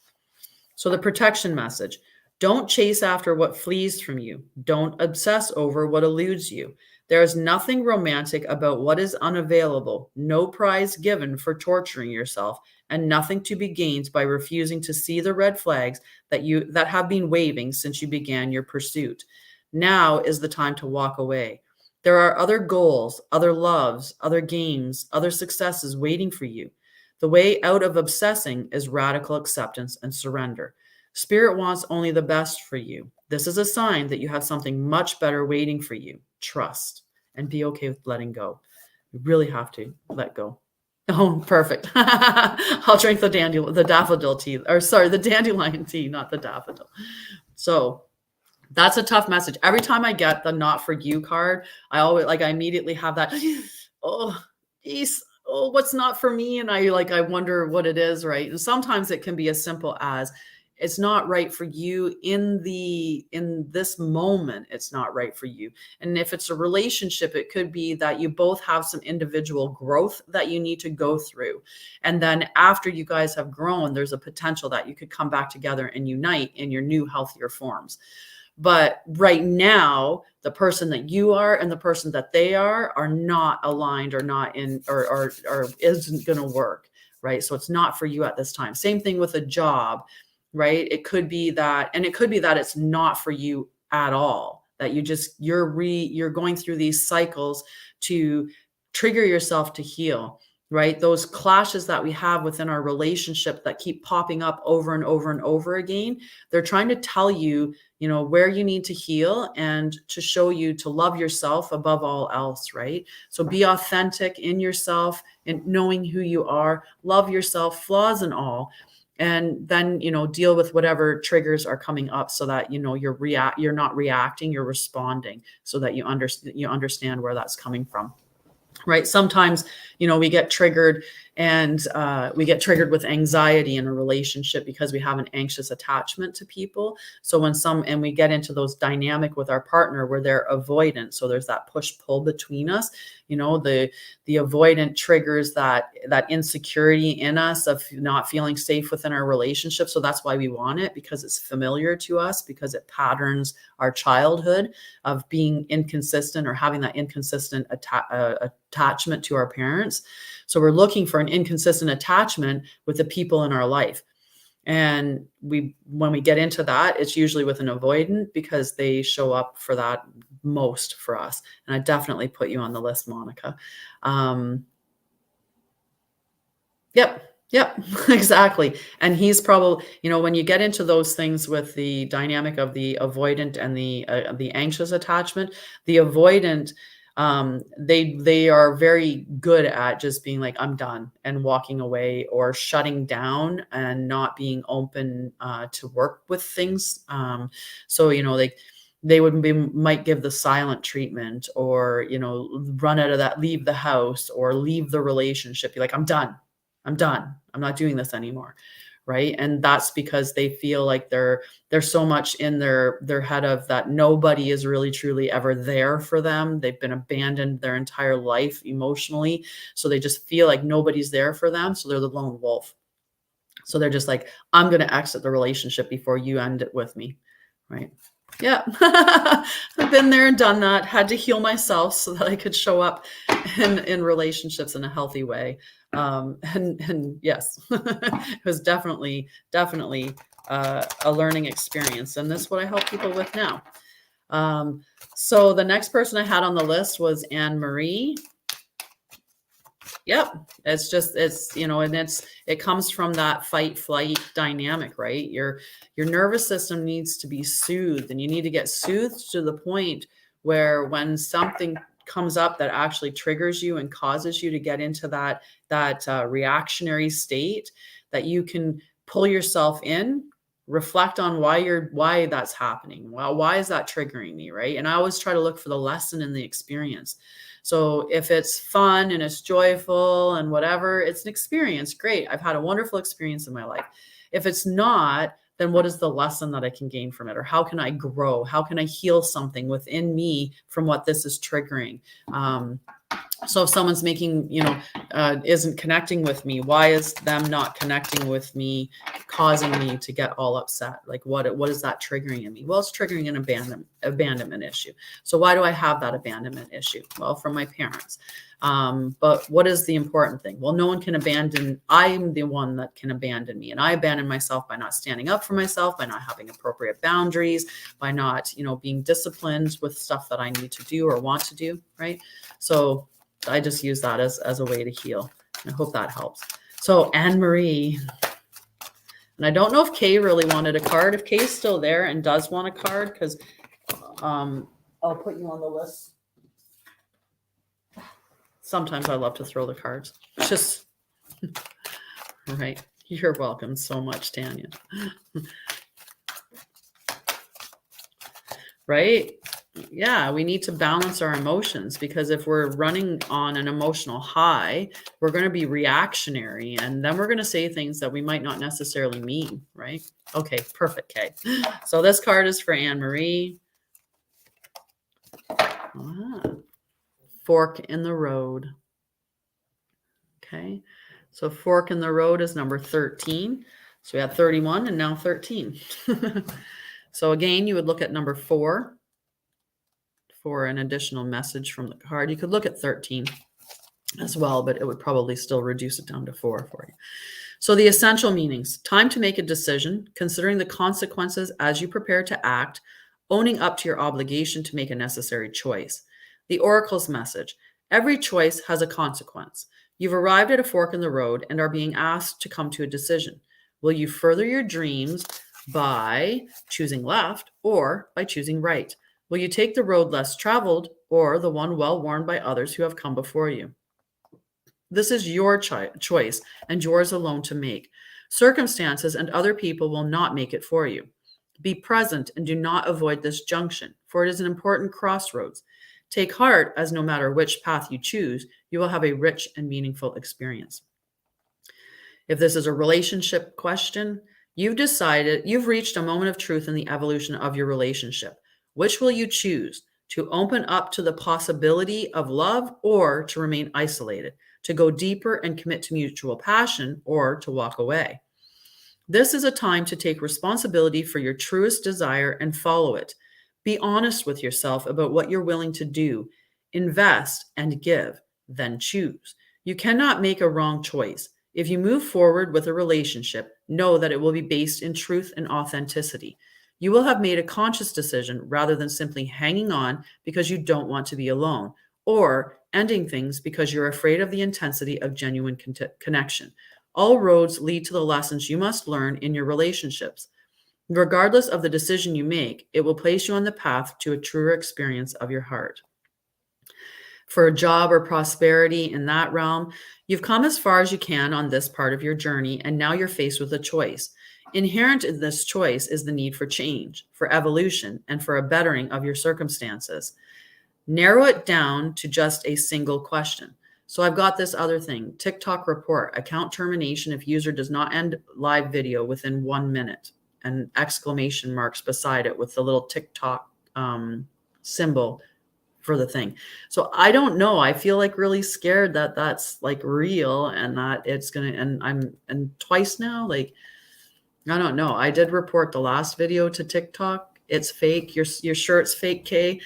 So the protection message. Don't chase after what flees from you. Don't obsess over what eludes you. There is nothing romantic about what is unavailable, no prize given for torturing yourself, and nothing to be gained by refusing to see the red flags that have been waving since you began your pursuit. Now is the time to walk away. There are other goals, other loves, other games, other successes waiting for you. The way out of obsessing is radical acceptance and surrender. Spirit wants only the best for you. This is a sign that you have something much better waiting for you. Trust and be okay with letting go. You really have to let go. Oh, perfect. I'll drink the daffodil tea, or sorry, the dandelion tea, not the daffodil. So that's a tough message. Every time I get the not for you card, I immediately have that, oh, geez, oh, what's not for me? And I wonder what it is, right? And sometimes it can be as simple as it's not right for you in this moment. It's not right for you. And if it's a relationship, it could be that you both have some individual growth that you need to go through. And then after you guys have grown, there's a potential that you could come back together and unite in your new healthier forms. But right now, the person that you are and the person that they are not aligned or not in or isn't going to work, right? So it's not for you at this time. Same thing with a job, right? It could be that, and it could be that it's not for you at all, that you're going through these cycles to trigger yourself to heal, right? Those clashes that we have within our relationship that keep popping up over and over and over again, they're trying to tell you, where you need to heal and to show you to love yourself above all else, right? So be authentic in yourself and knowing who you are, love yourself, flaws and all. And then, deal with whatever triggers are coming up so that, you're not reacting, you're responding so that you understand where that's coming from. Right. Sometimes, we get triggered and we get triggered with anxiety in a relationship because we have an anxious attachment to people. So and we get into those dynamic with our partner where they're avoidant. So there's that push pull between us, the avoidant triggers that insecurity in us of not feeling safe within our relationship. So that's why we want it, because it's familiar to us, because it patterns our childhood of being inconsistent or having that inconsistent attachment to our parents. So we're looking for an inconsistent attachment with the people in our life. And when we get into that, it's usually with an avoidant because they show up for that most for us. And I definitely put you on the list, Monica. Yep, exactly. And he's probably, when you get into those things with the dynamic of the avoidant and the anxious attachment, the avoidant, they are very good at just being like, I'm done, and walking away or shutting down and not being open to work with things. So, they might give the silent treatment or, run out of that, leave the house or leave the relationship. You're like, I'm done. I'm not doing this anymore. Right. And that's because they feel like they're so much in their head of that nobody is really truly ever there for them. They've been abandoned their entire life emotionally. So they just feel like nobody's there for them. So they're the lone wolf. So they're just like, I'm going to exit the relationship before you end it with me. Right. Yeah. I've been there and done that. Had to heal myself so that I could show up in relationships in a healthy way. And yes, it was definitely a learning experience, and this is what I help people with now. So the next person I had on the list was Anne Marie. Yep. It's, you know, and it comes from that fight flight dynamic, right? Your nervous system needs to be soothed, and you need to get soothed to the point where when something comes up that actually triggers you and causes you to get into that reactionary state, that you can pull yourself in, reflect on why that's happening. Well, why is that triggering me, right? And I always try to look for the lesson in the experience. So if it's fun and it's joyful and whatever, it's an experience. Great. I've had a wonderful experience in my life. If it's not, then what is the lesson that I can gain from it? Or how can I grow? How can I heal something within me from what this is triggering? So if someone's making, isn't connecting with me, why is them not connecting with me causing me to get all upset? Like what is that triggering in me? Well, it's triggering an abandonment issue. So why do I have that abandonment issue? Well, from my parents. But what is the important thing? Well, no one can abandon. I'm the one that can abandon me. And I abandon myself by not standing up for myself, by not having appropriate boundaries, by not, being disciplined with stuff that I need to do or want to do. Right. So I just use that as a way to heal. I hope that helps. So Anne Marie, and I don't know if Kay really wanted a card. If Kay's still there and does want a card, because I'll put you on the list. Sometimes I love to throw the cards. Just right. You're welcome so much, Tanya. Right? Yeah, we need to balance our emotions, because if we're running on an emotional high, we're going to be reactionary, and then we're going to say things that we might not necessarily mean, right? Okay, perfect, Kay. So this card is for Anne Marie. Fork in the road. Okay, so fork in the road is number 13. So we had 31 and now 13. So again, you would look at number 4 for an additional message from the card. You could look at 13 as well, but it would probably still reduce it down to 4 for you. So the essential meanings: time to make a decision, considering the consequences as you prepare to act, owning up to your obligation to make a necessary choice. The Oracle's message: every choice has a consequence. You've arrived at a fork in the road and are being asked to come to a decision. Will you further your dreams by choosing left or by choosing right? Will you take the road less traveled or the one well worn by others who have come before you? This is your choice and yours alone to make. Circumstances and other people will not make it for you. Be present and do not avoid this junction, for it is an important crossroads. Take heart, as no matter which path you choose, you will have a rich and meaningful experience. If this is a relationship question, you've reached a moment of truth in the evolution of your relationship. Which will you choose? To open up to the possibility of love, or to remain isolated, to go deeper and commit to mutual passion, or to walk away? This is a time to take responsibility for your truest desire and follow it. Be honest with yourself about what you're willing to do. Invest and give, then choose. You cannot make a wrong choice. If you move forward with a relationship, know that it will be based in truth and authenticity. You will have made a conscious decision rather than simply hanging on because you don't want to be alone, or ending things because you're afraid of the intensity of genuine connection. All roads lead to the lessons you must learn in your relationships. Regardless of the decision you make, it will place you on the path to a truer experience of your heart. For a job or prosperity in that realm, you've come as far as you can on this part of your journey, and now you're faced with a choice. Inherent in this choice is the need for change, for evolution, and for a bettering of your circumstances. Narrow it down to just a single question. So I've got this other thing: TikTok report, account termination if user does not end live video within 1 minute, and exclamation marks beside it with the little TikTok symbol for the thing. So I don't know. I feel like really scared that that's like real, and that it's going to, and twice now, like, I don't know. I did report the last video to TikTok, It's fake. You're sure it's fake, Kay?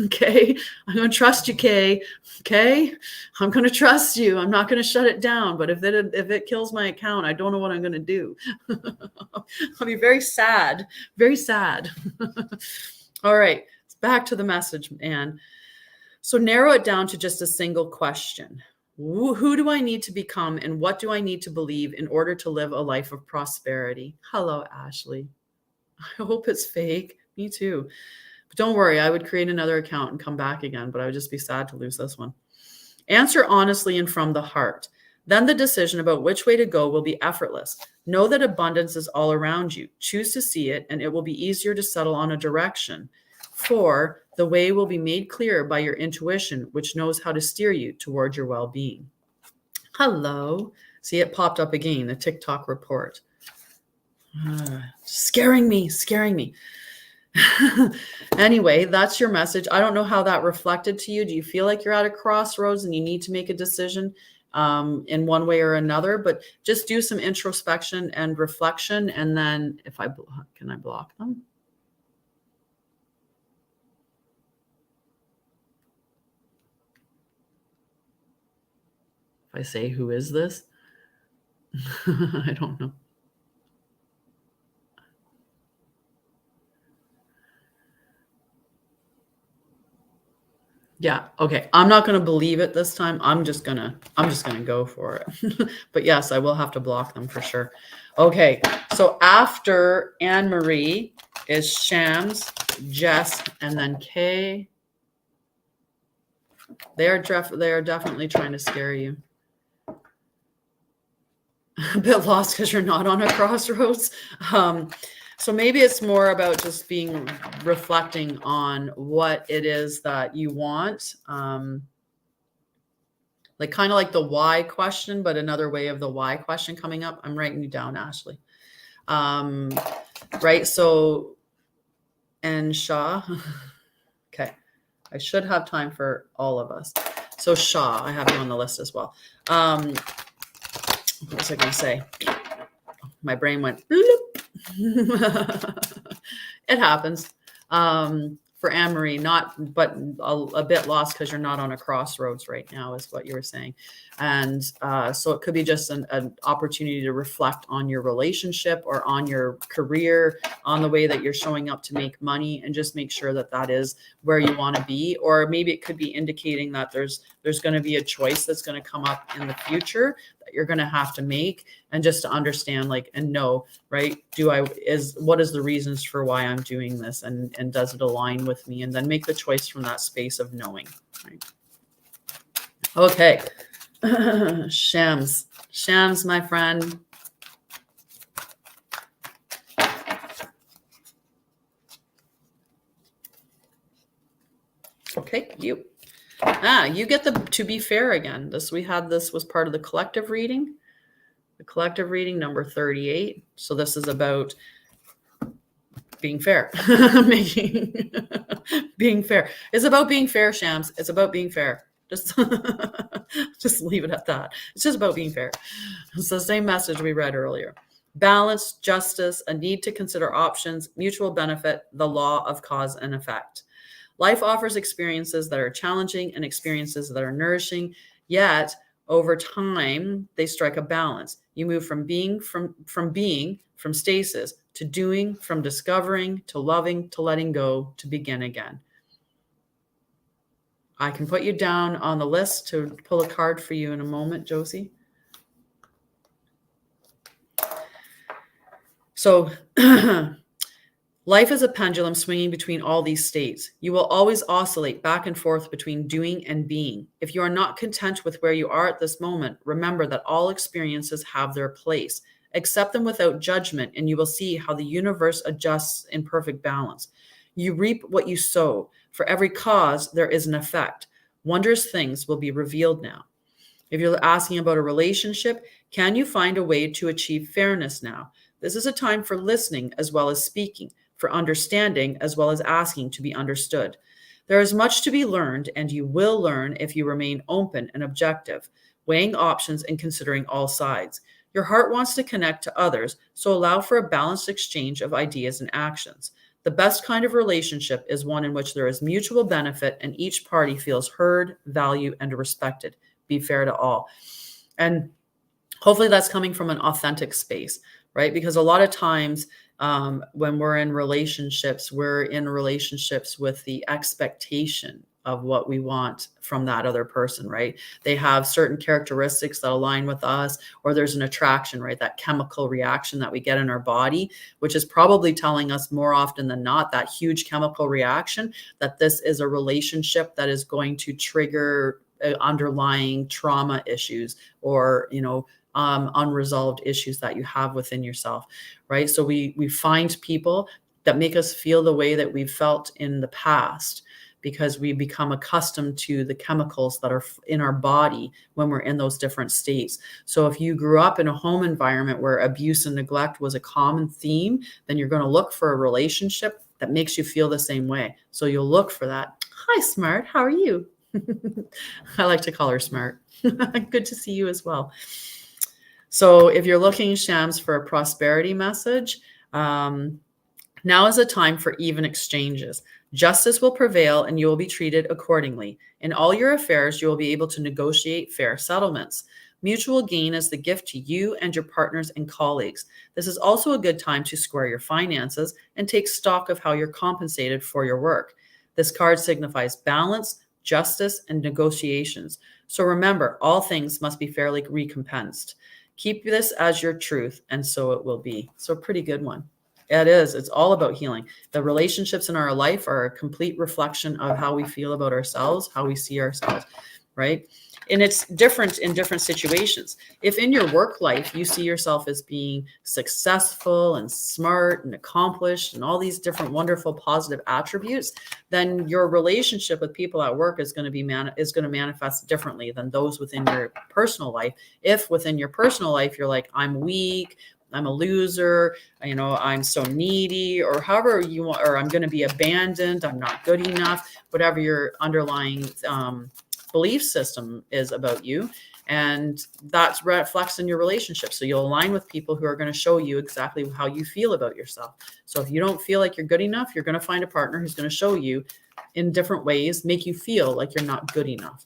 Okay. I'm going to trust you, Kay. Okay. I'm going to trust you. I'm not going to shut it down. But if it kills my account, I don't know what I'm going to do. I'll be very sad. Very sad. All right. Back to the message, Anne. So narrow it down to just a single question. Who do I need to become and what do I need to believe in order to live a life of prosperity? Hello, Ashley. I hope it's fake. Me too. But don't worry, I would create another account and come back again, but I would just be sad to lose this one. Answer honestly and from the heart. Then the decision about which way to go will be effortless. Know that abundance is all around you. Choose to see it, and it will be easier to settle on a direction. 4, the way will be made clear by your intuition, which knows how to steer you toward your well-being. Hello. See, it popped up again, the TikTok report. Scaring me. Anyway, that's your message. I don't know how that reflected to you. Do you feel like you're at a crossroads and you need to make a decision in one way or another? But just do some introspection and reflection. And then can I block them? If I say, who is this? I don't know. Yeah. Okay. I'm not going to believe it this time. I'm just going to go for it. But yes, I will have to block them for sure. Okay. So after Anne Marie is Shams, Jess, and then Kay. They are definitely trying to scare you. A bit lost because you're not on a crossroads. So maybe it's more about just reflecting on what it is that you want. Like kind of like the why question, but another way of the why question coming up. I'm writing you down, Ashley. Right. So, and Shah. Okay. I should have time for all of us. So Shah, I have you on the list as well. What was I going to say? My brain went, bloop. It happens. For Anne-Marie, but a bit lost because you're not on a crossroads right now is what you were saying. And so it could be just an opportunity to reflect on your relationship or on your career, on the way that you're showing up to make money, and just make sure that that is where you want to be. Or maybe it could be indicating that there's going to be a choice that's going to come up in the future that you're going to have to make, and just to understand and know, right? What is the reasons for why I'm doing this, and does it align with me? And then make the choice from that space of knowing, right? Okay. Shams, my friend. Okay, you get to be fair again. This was part of the collective reading. The collective reading number 38. So this is about being fair. Being fair. It's about being fair, Shams. It's about being fair. Just leave it at that. It's just about being fair. It's the same message we read earlier. Balance, justice, a need to consider options, mutual benefit, the law of cause and effect. Life offers experiences that are challenging and experiences that are nourishing, yet over time, they strike a balance. You move from being, from stasis, to doing, from discovering, to loving, to letting go, to begin again. I can put you down on the list to pull a card for you in a moment, Josie. So life is a pendulum swinging between all these states. You will always oscillate back and forth between doing and being. If you are not content with where you are at this moment, remember that all experiences have their place. Accept them without judgment, and you will see how the universe adjusts in perfect balance. You reap what you sow. For every cause, there is an effect. Wondrous things will be revealed now. If you're asking about a relationship, can you find a way to achieve fairness now? This is a time for listening as well as speaking, for understanding as well as asking to be understood. There is much to be learned, and you will learn if you remain open and objective, weighing options and considering all sides. Your heart wants to connect to others, so allow for a balanced exchange of ideas and actions. The best kind of relationship is one in which there is mutual benefit and each party feels heard, valued, and respected. Be fair to all. And hopefully that's coming from an authentic space, right? Because a lot of times when we're in relationships with the expectation of what we want from that other person, right? They have certain characteristics that align with us, or there's an attraction, right? That chemical reaction that we get in our body, which is probably telling us more often than not, that huge chemical reaction, that this is a relationship that is going to trigger underlying trauma issues, or, unresolved issues that you have within yourself, right? So we find people that make us feel the way that we've felt in the past, because we become accustomed to the chemicals that are in our body when we're in those different states. So if you grew up in a home environment where abuse and neglect was a common theme, then you're going to look for a relationship that makes you feel the same way. So you'll look for that. Hi, Smart. How are you? I like to call her Smart. Good to see you as well. So if you're looking, Shams, for a prosperity message, now is a time for even exchanges. Justice will prevail and you will be treated accordingly. In all your affairs, you will be able to negotiate fair settlements. Mutual gain is the gift to you and your partners and colleagues. This is also a good time to square your finances and take stock of how you're compensated for your work. This card signifies balance, justice, and negotiations. So remember, all things must be fairly recompensed. Keep this as your truth, and so it will be. So pretty good one. It is. It's all about healing. The relationships in our life are a complete reflection of how we feel about ourselves, how we see ourselves, right? And it's different in different situations. If in your work life, you see yourself as being successful and smart and accomplished and all these different wonderful positive attributes, then your relationship with people at work is going to manifest differently than those within your personal life. If within your personal life, you're like, I'm weak, I'm a loser, I'm so needy, or however you want, or I'm going to be abandoned, I'm not good enough, whatever your underlying belief system is about you. And that reflects in your relationship. So you'll align with people who are going to show you exactly how you feel about yourself. So if you don't feel like you're good enough, you're going to find a partner who's going to show you in different ways, make you feel like you're not good enough.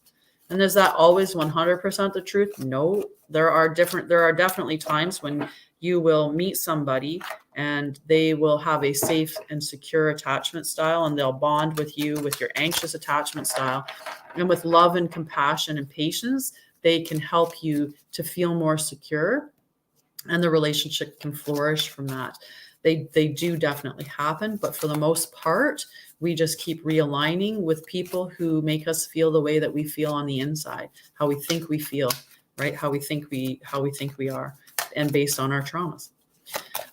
And is that always 100% the truth? No, there are definitely times when you will meet somebody and they will have a safe and secure attachment style, and they'll bond with you with your anxious attachment style. And with love and compassion and patience, they can help you to feel more secure, and the relationship can flourish from that. They do definitely happen, but for the most part, we just keep realigning with people who make us feel the way that we feel on the inside, how we think we feel, right? How we think we are, and based on our traumas.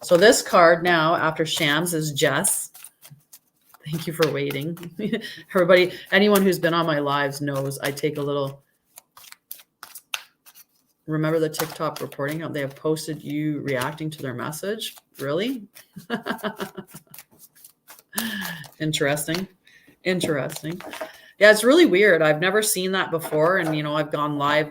So this card now after Shams is Jess. Thank you for waiting. Everybody, anyone who's been on my lives knows I take a little. Remember the TikTok reporting out? They have posted you reacting to their message. Really? Interesting. Yeah, it's really weird. I've never seen that before. And, I've gone live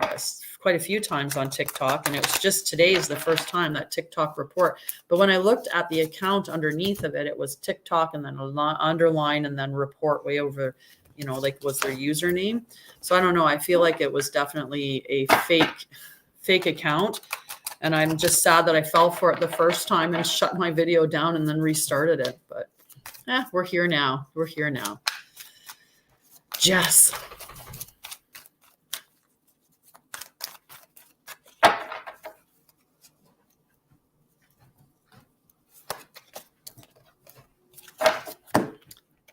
quite a few times on TikTok, and it was just today is the first time that TikTok report. But when I looked at the account underneath of it, it was TikTok and then underline and then report way over, was their username. So I don't know. I feel like it was definitely a fake account. And I'm just sad that I fell for it the first time and shut my video down and then restarted it. But we're here now. Jess.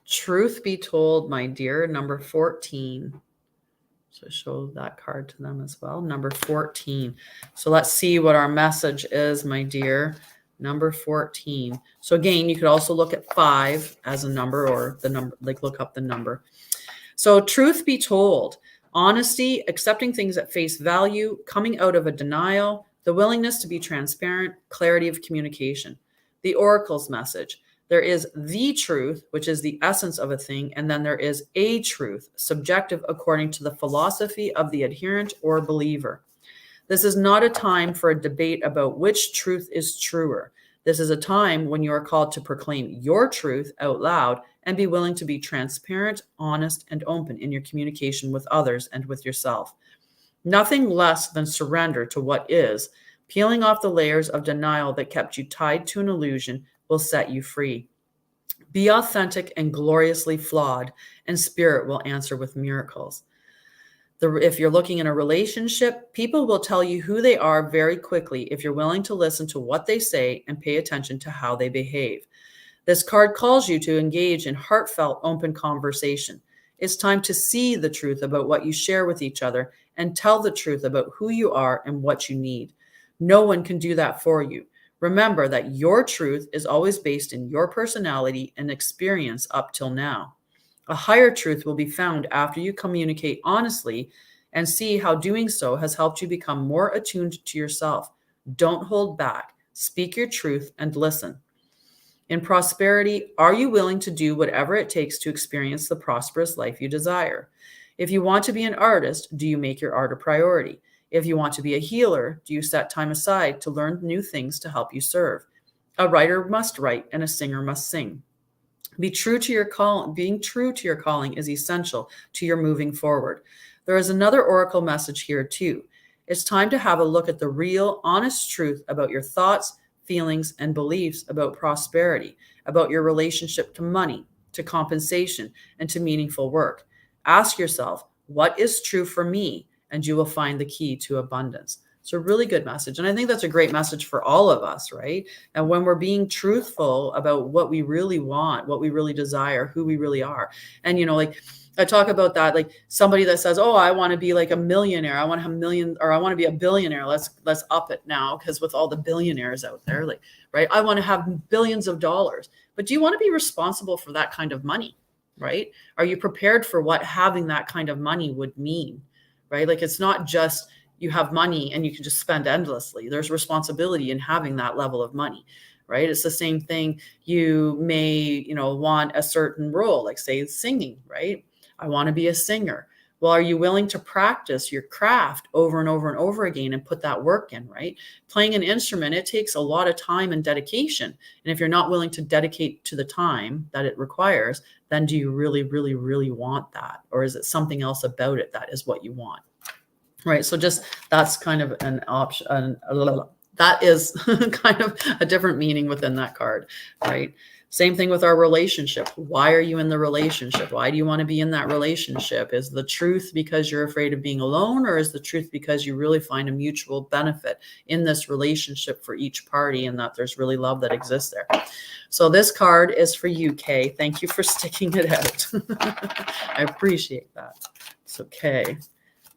Truth be told, my dear, number 14. So show that card to them as well. Number 14. So let's see what our message is, my dear. Number 14. So again, you could also look at 5 as a number, or the number, look up the number. So truth be told, honesty, accepting things at face value, coming out of a denial, the willingness to be transparent, clarity of communication. The oracle's message. There is the truth, which is the essence of a thing, and then there is a truth, subjective according to the philosophy of the adherent or believer. This is not a time for a debate about which truth is truer. This is a time when you are called to proclaim your truth out loud and be willing to be transparent, honest, and open in your communication with others and with yourself. Nothing less than surrender to what is, peeling off the layers of denial that kept you tied to an illusion will set you free. Be authentic and gloriously flawed, and spirit will answer with miracles. If you're looking in a relationship, people will tell you who they are very quickly if you're willing to listen to what they say and pay attention to how they behave. This card calls you to engage in heartfelt, open conversation. It's time to see the truth about what you share with each other and tell the truth about who you are and what you need. No one can do that for you. Remember that your truth is always based in your personality and experience up till now. A higher truth will be found after you communicate honestly and see how doing so has helped you become more attuned to yourself. Don't hold back. Speak your truth and listen. In prosperity, are you willing to do whatever it takes to experience the prosperous life you desire? If you want to be an artist, do you make your art a priority? If you want to be a healer, do you set time aside to learn new things to help you serve? A writer must write and a singer must sing. Being true to your calling is essential to your moving forward. There is another oracle message here too. It's time to have a look at the real, honest truth about your thoughts, feelings, and beliefs about prosperity, about your relationship to money, to compensation, and to meaningful work. Ask yourself, what is true for me? And you will find the key to abundance. It's a really good message. And I think that's a great message for all of us, right? And when we're being truthful about what we really want, what we really desire, who we really are. And, like I talk about that, like somebody that says, oh, I want to be like a millionaire. I want to have or I want to be a billionaire. Let's up it now. Because with all the billionaires out there, like, right. I want to have billions of dollars, but do you want to be responsible for that kind of money? Right. Are you prepared for what having that kind of money would mean? Right. Like, it's not just, you have money and you can just spend endlessly. There's responsibility in having that level of money, right? It's the same thing. You may, want a certain role, like say singing, right? I want to be a singer. Well, are you willing to practice your craft over and over and over again and put that work in, right? Playing an instrument, it takes a lot of time and dedication. And if you're not willing to dedicate to the time that it requires, then do you really, really, really want that? Or is it something else about it that is what you want? Right. So that's kind of an option. That is kind of a different meaning within that card. Right. Same thing with our relationship. Why are you in the relationship? Why do you want to be in that relationship? Is the truth because you're afraid of being alone, or is the truth because you really find a mutual benefit in this relationship for each party and that there's really love that exists there? So this card is for you, Kay. Thank you for sticking it out. I appreciate that. It's okay.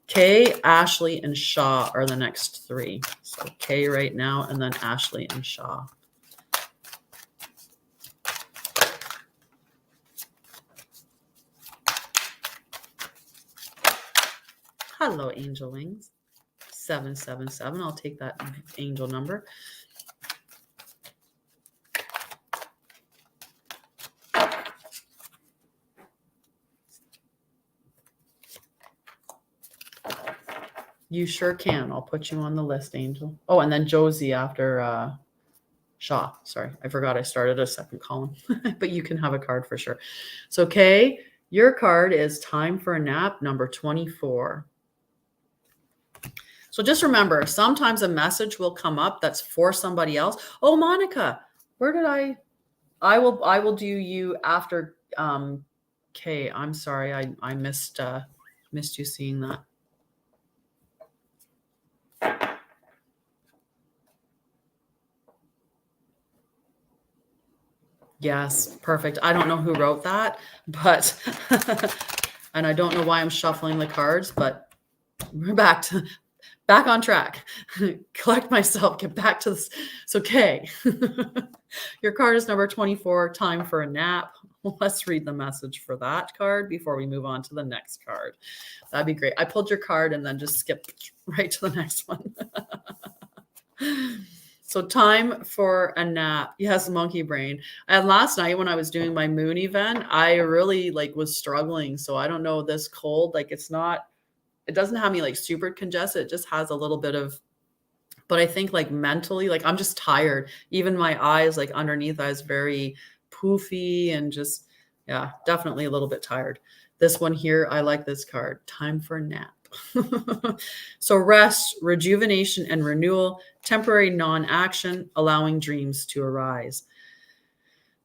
Kay, Ashley, and Shaw are the next three. So Kay right now, and then Ashley and Shaw. Hello, Angel Wings. 777. I'll take that angel number. You sure can. I'll put you on the list, Angel. Oh, and then Josie after Shaw. Sorry, I forgot I started a second column, but you can have a card for sure. So, Kay, your card is Time for a Nap, number 24. So just remember, sometimes a message will come up that's for somebody else. Oh, Monica, where did I will do you after Kay. I'm sorry, I missed you seeing that. Yes, perfect. I don't know who wrote that, but and I don't know why I'm shuffling the cards, but we're back on track. Collect myself, get back to this. It's okay. Your card is number 24, Time for a Nap. Let's read the message for that card before we move on to the next card. That'd be great. I pulled your card and then just skipped right to the next one. So Time for a Nap. Yes, monkey brain. And last night when I was doing my moon event, I really was struggling. So I don't know, this cold, it doesn't have me super congested. It just has a little bit of But I think like mentally, like I'm just tired. Even my eyes, like underneath eyes, very poofy and just, yeah, definitely a little bit tired. This one here, I like this card. Time for a nap. So rest, rejuvenation, and renewal, temporary non-action, allowing dreams to arise.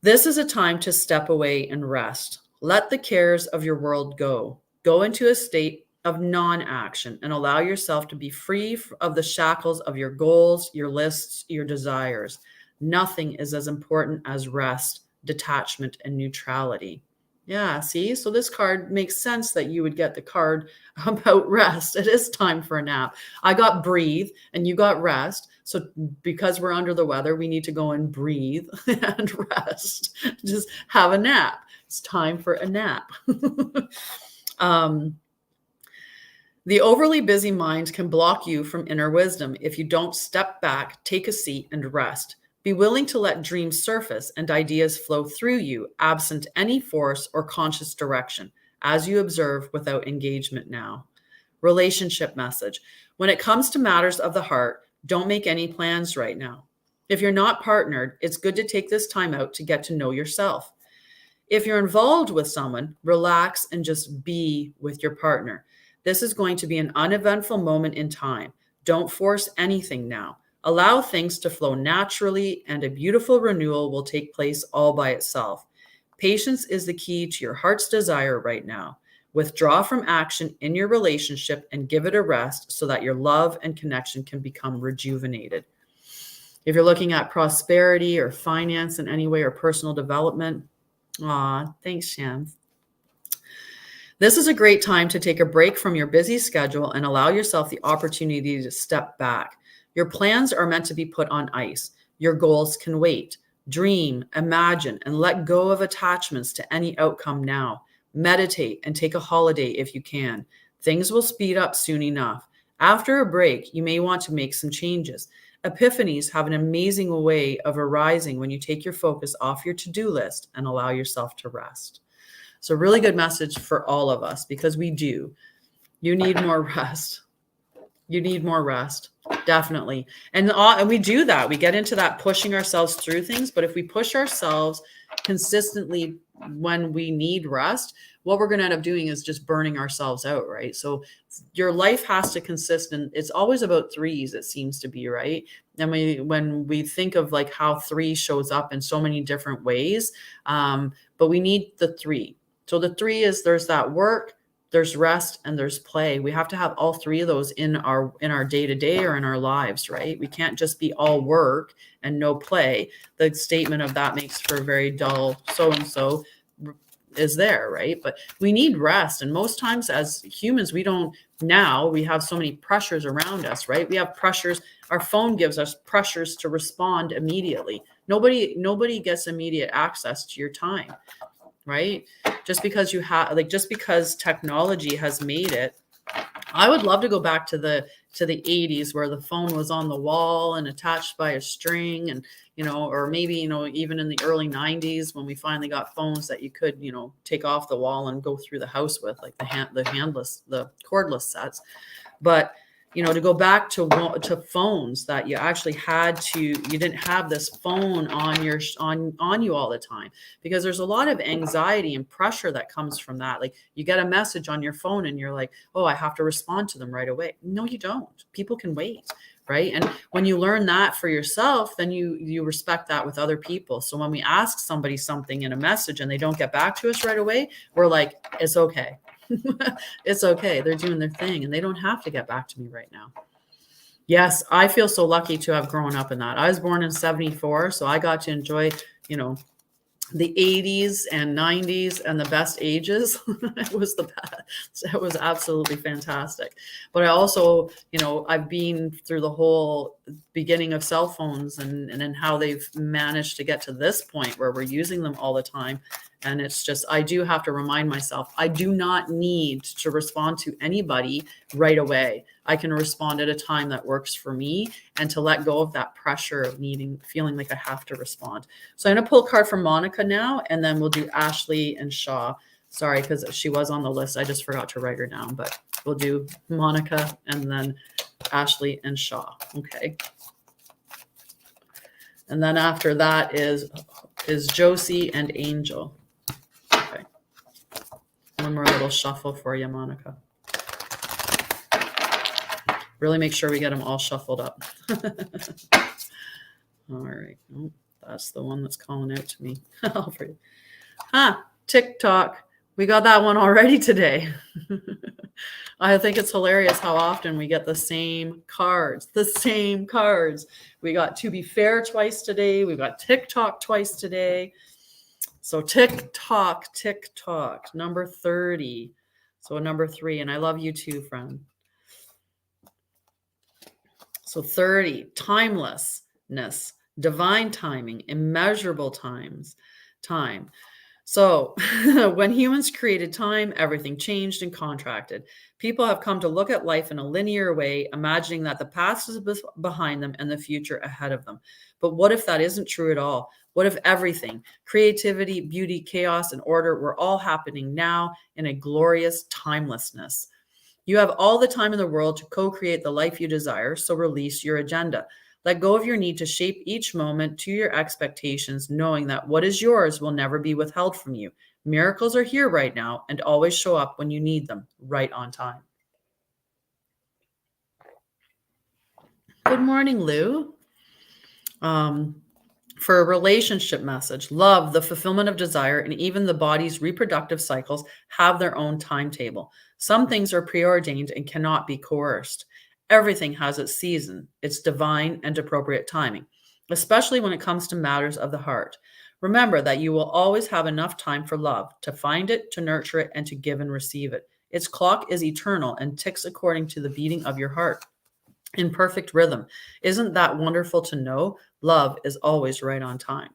This is a time to step away and rest. Let the cares of your world go. Go into a state of non-action and allow yourself to be free of the shackles of your goals, your lists, your desires. Nothing is as important as rest, detachment, and neutrality. Yeah, see? So this card makes sense that you would get the card about rest. It is time for a nap. I got breathe and you got rest. So because we're under the weather, we need to go and breathe and rest. Just have a nap. It's time for a nap. The overly busy mind can block you from inner wisdom if you don't step back, take a seat, and rest. Be willing to let dreams surface and ideas flow through you, absent any force or conscious direction, as you observe without engagement now. Relationship message. When it comes to matters of the heart, don't make any plans right now. If you're not partnered, it's good to take this time out to get to know yourself. If you're involved with someone, relax and just be with your partner. This is going to be an uneventful moment in time. Don't force anything now. Allow things to flow naturally, and a beautiful renewal will take place all by itself. Patience is the key to your heart's desire right now. Withdraw from action in your relationship and give it a rest so that your love and connection can become rejuvenated. If you're looking at prosperity or finance in any way or personal development, thanks, Shan. This is a great time to take a break from your busy schedule and allow yourself the opportunity to step back. Your plans are meant to be put on ice. Your goals can wait. Dream, imagine, and let go of attachments to any outcome now. Meditate and take a holiday if you can. Things will speed up soon enough. After a break, you may want to make some changes. Epiphanies have an amazing way of arising when you take your focus off your to-do list and allow yourself to rest. So really good message for all of us, because we do. You need more rest. You need more rest, definitely. And we do that. We get into that pushing ourselves through things. But if we push ourselves consistently when we need rest, what we're going to end up doing is just burning ourselves out, right? So your life has to consist, and it's always about threes, it seems to be, right? And when we think of like how three shows up in so many different ways, but we need the three. So the three is there's that work, there's rest, and there's play. We have to have all three of those in our day-to-day or in our lives, right? We can't just be all work and no play. The statement of that makes for a very dull so-and-so is there, right? But we need rest. And most times as humans, we have so many pressures around us, right? We have pressures. Our phone gives us pressures to respond immediately. Nobody gets immediate access to your time, right? Just because just because technology has made it. I would love to go back to the 80s where the phone was on the wall and attached by a string, and or maybe even in the early 90s when we finally got phones that you could take off the wall and go through the house with, like the cordless sets. But to go back to phones that you actually you didn't have this phone on you all the time, because there's a lot of anxiety and pressure that comes from that. Like you get a message on your phone and you're like, oh, I have to respond to them right away. No, you don't. People can wait, right? And when you learn that for yourself, then you respect that with other people. So when we ask somebody something in a message and they don't get back to us right away, we're like, it's okay. It's okay. They're doing their thing and they don't have to get back to me right now. Yes, I feel so lucky to have grown up in that. I was born in 74, so I got to enjoy, the 80s and 90s and the best ages. It was the best. It was absolutely fantastic. But I also, I've been through the whole beginning of cell phones and how they've managed to get to this point where we're using them all the time. And it's just, I do have to remind myself, I do not need to respond to anybody right away. I can respond at a time that works for me, and to let go of that pressure of feeling like I have to respond. So I'm going to pull a card from Monica now, and then we'll do Ashley and Shaw. Sorry, because she was on the list. I just forgot to write her down, but we'll do Monica and then Ashley and Shaw. Okay. And then after that is Josie and Angel. Okay. One more little shuffle for you, Monica. Really make sure we get them all shuffled up. All right. Oh, that's the one that's calling out to me. TikTok. We got that one already today. I think it's hilarious how often we get the same cards. We got To Be Fair twice today. We've got TikTok twice today. So TikTok, number 30. So number 3, and I love you too, friend. So 30, timelessness, divine timing, immeasurable time. So when humans created time, everything changed and contracted. People have come to look at life in a linear way, imagining that the past is behind them and the future ahead of them. But what if that isn't true at all? What if everything, creativity, beauty, chaos, and order were all happening now in a glorious timelessness? You have all the time in the world to co-create the life you desire, so release your agenda. Let go of your need to shape each moment to your expectations, knowing that what is yours will never be withheld from you. Miracles are here right now and always show up when you need them, right on time. Good morning, Lou. For a relationship message, love, the fulfillment of desire, and even the body's reproductive cycles have their own timetable. Some things are preordained and cannot be coerced. Everything has its season, its divine and appropriate timing, especially when it comes to matters of the heart. Remember that you will always have enough time for love, to find it, to nurture it, and to give and receive it. Its clock is eternal and ticks according to the beating of your heart, in perfect rhythm. Isn't that wonderful to know? Love is always right on time.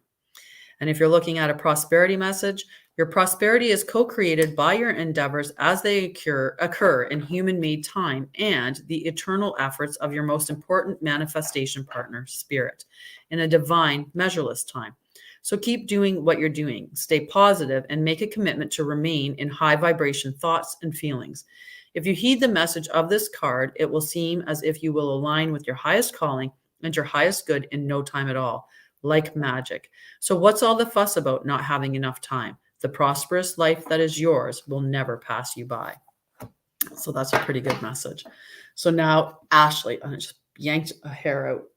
And if you're looking at a prosperity message, your prosperity is co-created by your endeavors as they occur in human-made time and the eternal efforts of your most important manifestation partner, spirit, in a divine, measureless time. So keep doing what you're doing. Stay positive and make a commitment to remain in high vibration thoughts and feelings. If you heed the message of this card, it will seem as if you will align with your highest calling and your highest good in no time at all, like magic. So what's all the fuss about not having enough time? The prosperous life that is yours will never pass you by. So that's a pretty good message. So now, Ashley, I just yanked a hair out.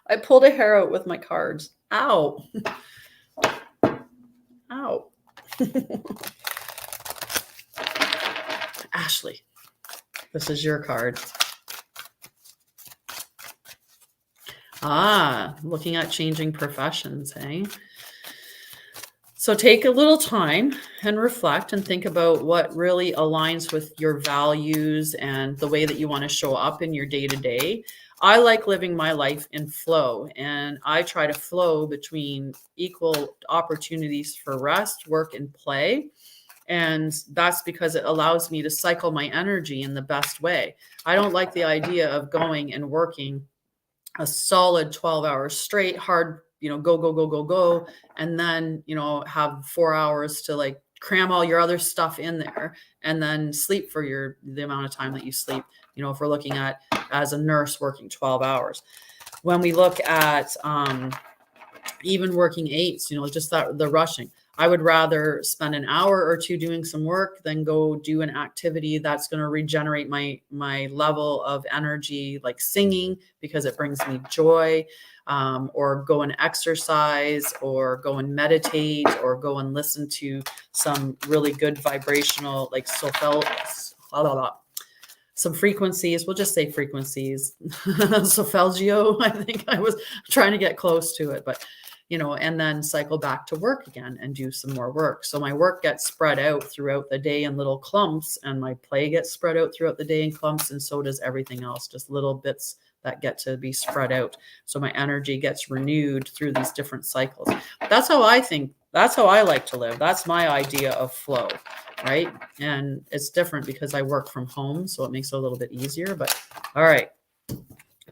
I pulled a hair out with my cards. Ow. Ow. Ashley, this is your card. Looking at changing professions, hey? So take a little time and reflect and think about what really aligns with your values and the way that you want to show up in your day-to-day. I like living my life in flow, and I try to flow between equal opportunities for rest, work, and play. And that's because it allows me to cycle my energy in the best way. I don't like the idea of going and working a solid 12 hours straight, hard, go, and then, have 4 hours to like cram all your other stuff in there and then sleep for the amount of time that you sleep. If we're looking at as a nurse working 12 hours, when we look at even working 8s, just the rushing, I would rather spend an hour or two doing some work than go do an activity that's going to regenerate my level of energy, like singing, because it brings me joy, or go and exercise, or go and meditate, or go and listen to some really good vibrational, like some frequencies. We'll just say frequencies. Solfeggio, I think I was trying to get close to it, but and then cycle back to work again and do some more work. So my work gets spread out throughout the day in little clumps, and my play gets spread out throughout the day in clumps, and so does everything else, just little bits that get to be spread out. So my energy gets renewed through these different cycles. That's how I think. That's how I like to live. That's my idea of flow, right? And it's different because I work from home, so it makes it a little bit easier. But all right,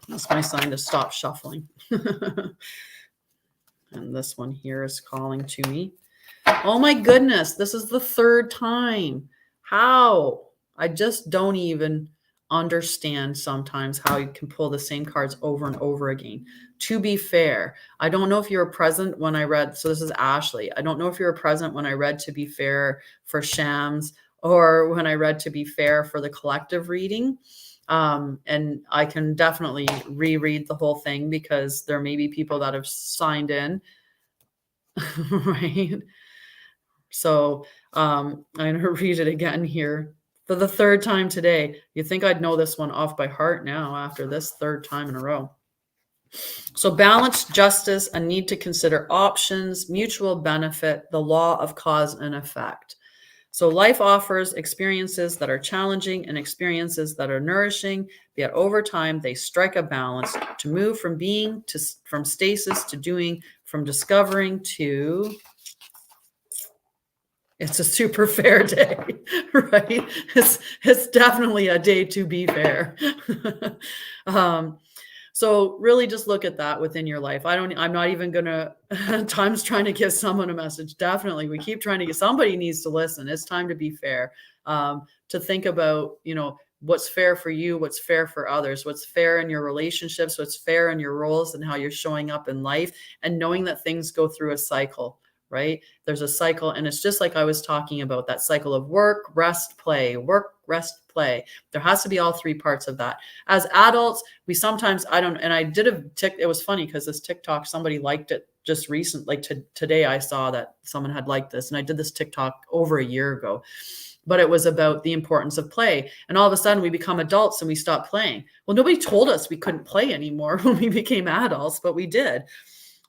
that's my sign to stop shuffling. And this one here is calling to me. Oh my goodness, this is the 3rd time. How? I just don't even understand sometimes how you can pull the same cards over and over again. To be fair, I don't know if you were present when I read, so this is Ashley. I don't know if you were present when I read To Be Fair for Shams, or when I read To Be Fair for the collective reading. And I can definitely reread the whole thing because there may be people that have signed in, right? So I'm going to read it again here for the third time today. You'd think I'd know this one off by heart now after this third time in a row. So balance, justice, a need to consider options, mutual benefit, the law of cause and effect. So life offers experiences that are challenging and experiences that are nourishing, yet over time they strike a balance to move from being to from stasis to doing, from discovering to... It's a super fair day, right? It's definitely a day to be fair. So really just look at that within your life. I'm not even gonna, Time's trying to give someone a message. Definitely. We keep trying to get, somebody needs to listen. It's time to be fair. To think about, what's fair for you, what's fair for others, what's fair in your relationships, what's fair in your roles and how you're showing up in life, and knowing that things go through a cycle. Right? There's a cycle, and it's just like I was talking about, that cycle of work, rest, play, work, rest, play. There has to be all three parts of that. As adults, we sometimes, it was funny because this TikTok, somebody liked it just recently, like today I saw that someone had liked this, and I did this TikTok over a year ago, but it was about the importance of play. And all of a sudden we become adults and we stop playing. Well, nobody told us we couldn't play anymore when we became adults, but we did.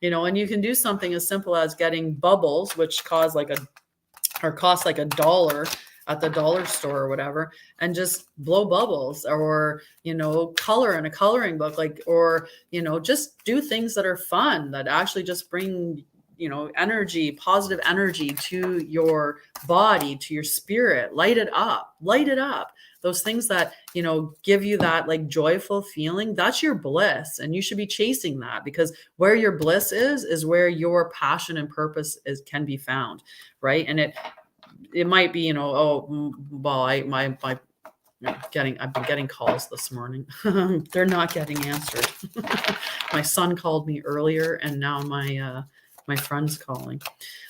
And you can do something as simple as getting bubbles, which cost like $1 at the dollar store or whatever, and just blow bubbles, or, color in a coloring book, or just do things that are fun, that actually just bring, energy, positive energy to your body, to your spirit. Light it up. Those things that, give you that like joyful feeling, that's your bliss. And you should be chasing that, because where your bliss is where your passion and purpose can be found. Right. And it might be, I've been getting calls this morning. They're not getting answered. My son called me earlier, and now my friend's calling.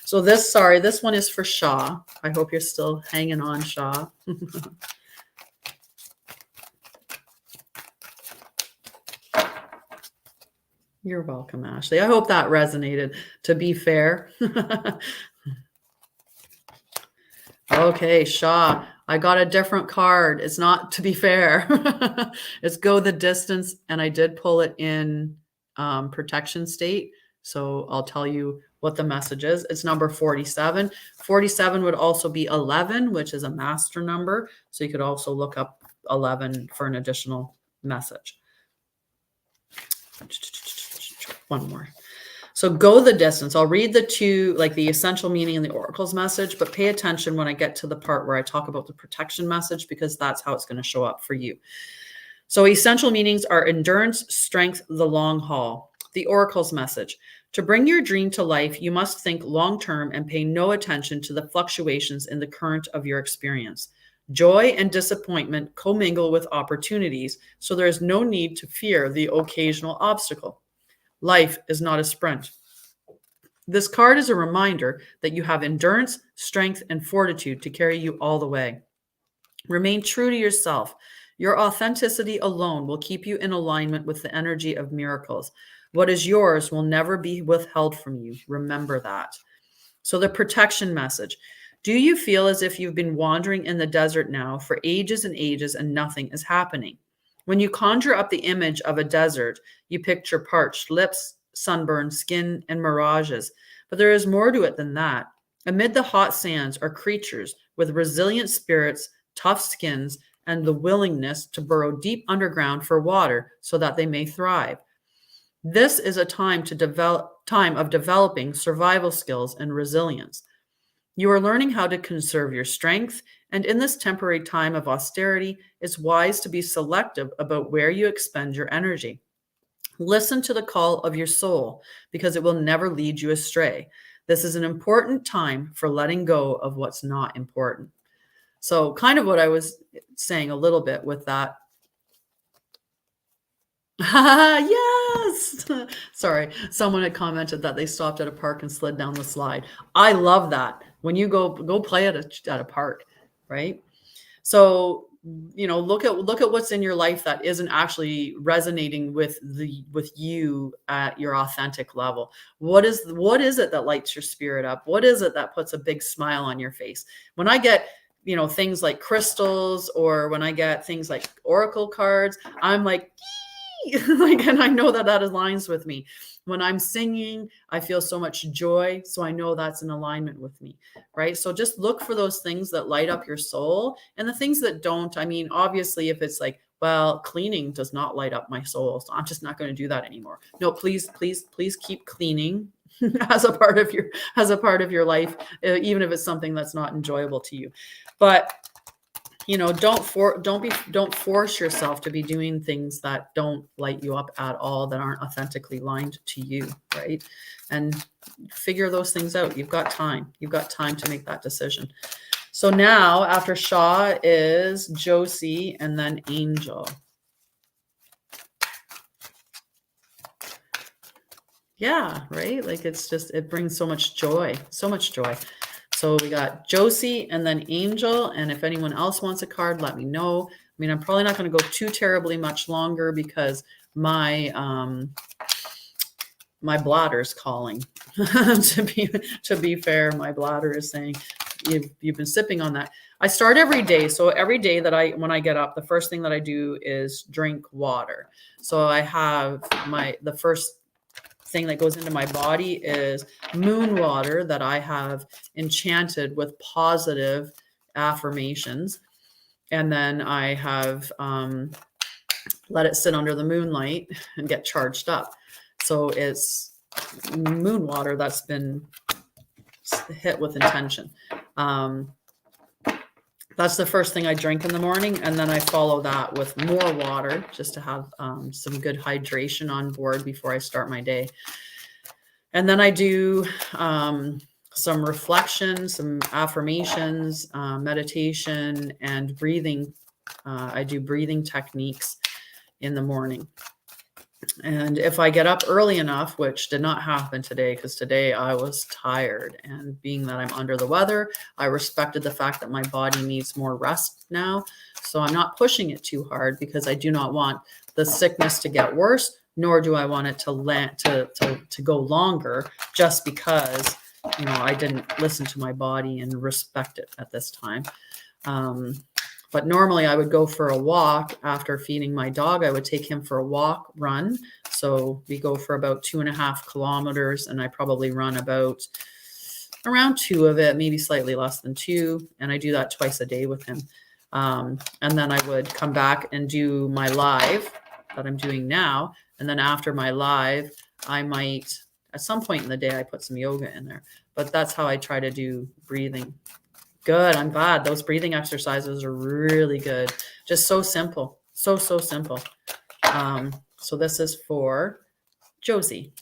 So this one is for Shaw. I hope you're still hanging on, Shaw. You're welcome, Ashley. I hope that resonated. To be fair. Okay, Shaw, I got a different card. It's not to be fair. It's go the distance, and I did pull it in protection state. So I'll tell you what the message is. It's number 47. 47 would also be 11, which is a master number. So you could also look up 11 for an additional message. One more. So go the distance. I'll read the two, like the essential meaning and the oracle's message, but pay attention when I get to the part where I talk about the protection message, because that's how it's going to show up for you. So essential meanings are endurance, strength, the long haul. The oracle's message: to bring your dream to life, you must think long-term and pay no attention to the fluctuations in the current of your experience. Joy and disappointment commingle with opportunities, so there is no need to fear the occasional obstacle. Life is not a sprint. This card is a reminder that you have endurance, strength, and fortitude to carry you all the way. Remain true to yourself. Your authenticity alone will keep you in alignment with the energy of miracles. What is yours will never be withheld from you. Remember that. So the protection message: do you feel as if you've been wandering in the desert now for ages and ages and nothing is happening? When you conjure up the image of a desert, you picture parched lips, sunburned skin, and mirages. But there is more to it than that. Amid the hot sands are creatures with resilient spirits, tough skins, and the willingness to burrow deep underground for water so that they may thrive. This is a time of developing survival skills and resilience. You are learning how to conserve your strength, and in this temporary time of austerity, it's wise to be selective about where you expend your energy. Listen to the call of your soul, because it will never lead you astray. This is an important time for letting go of what's not important. So kind of what I was saying a little bit with that Yes. Sorry, someone had commented that they stopped at a park and slid down the slide. I love that. When you go play at a park, right? So, look at what's in your life that isn't actually resonating with you at your authentic level. What is it that lights your spirit up? What is it that puts a big smile on your face? When I get, things like crystals, or when I get things like oracle cards, I'm like, like, and I know that that aligns with me. When I'm singing, I feel so much joy, so I know that's in alignment with me, right? So just look for those things that light up your soul, and the things that don't. I mean, obviously, if it's like, well, cleaning does not light up my soul, so I'm just not going to do that anymore. No, please, please, please keep cleaning as a part of your life, even if it's something that's not enjoyable to you. But don't force yourself to be doing things that don't light you up at all, that aren't authentically aligned to you, right? And figure those things out. You've got time to make that decision. So now, after Shaw is Josie, and then Angel. Yeah, right? Like, it brings so much joy. So we got Josie and then Angel. And if anyone else wants a card, let me know. I mean, I'm probably not going to go too terribly much longer, because my bladder's calling. to be fair, my bladder is saying, you've been sipping on that. I start every day. So every day when I get up, the first thing that I do is drink water. So I have the first thing that goes into my body is moon water that I have enchanted with positive affirmations. And then I have let it sit under the moonlight and get charged up. So it's moon water that's been hit with intention. That's the first thing I drink in the morning. And then I follow that with more water, just to have some good hydration on board before I start my day. And then I do some reflection, some affirmations, meditation, and breathing. I do breathing techniques in the morning. And if I get up early enough, which did not happen today, because today I was tired, and being that I'm under the weather, I respected the fact that my body needs more rest now. So I'm not pushing it too hard, because I do not want the sickness to get worse, nor do I want it to go longer, just because I didn't listen to my body and respect it at this time. But normally I would go for a walk after feeding my dog. I would take him for a walk, run. So we go for about 2.5 kilometers, and I probably run about around 2 of it, maybe slightly less than 2. And I do that twice a day with him. And then I would come back and do my live that I'm doing now. And then after my live, I might, at some point in the day, I put some yoga in there. But that's how I try to do breathing. Good. I'm glad. Those breathing exercises are really good. Just so simple. So simple. So this is for Josie.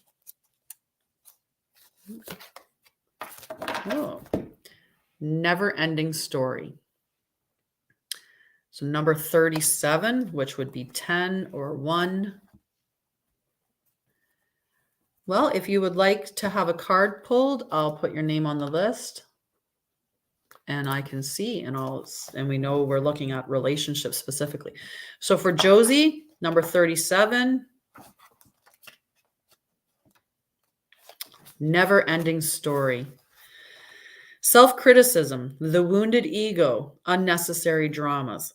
Oh, never ending story. So number 37, which would be 10 or 1. Well, if you would like to have a card pulled, I'll put your name on the list. And I can see, and we know we're looking at relationships specifically. So for Josie, number 37, never ending story. Self-criticism, the wounded ego, unnecessary dramas.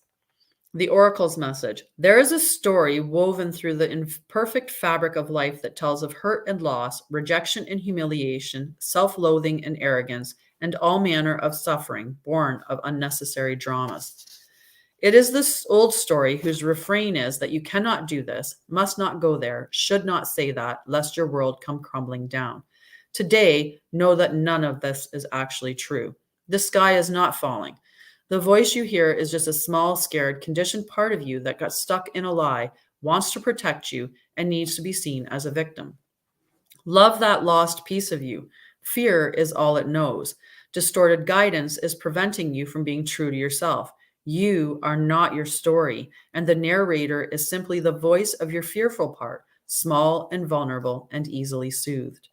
The Oracle's message. There is a story woven through the imperfect fabric of life that tells of hurt and loss, rejection and humiliation, self-loathing and arrogance, and all manner of suffering born of unnecessary dramas. It is this old story whose refrain is that you cannot do this, must not go there, should not say that, lest your world come crumbling down. Today, know that none of this is actually true. The sky is not falling. The voice you hear is just a small, scared, conditioned part of you that got stuck in a lie, wants to protect you, and needs to be seen as a victim. Love that lost piece of you. Fear is all it knows. Distorted guidance is preventing you from being true to yourself. You are not your story, and the narrator is simply the voice of your fearful part, small and vulnerable and easily soothed.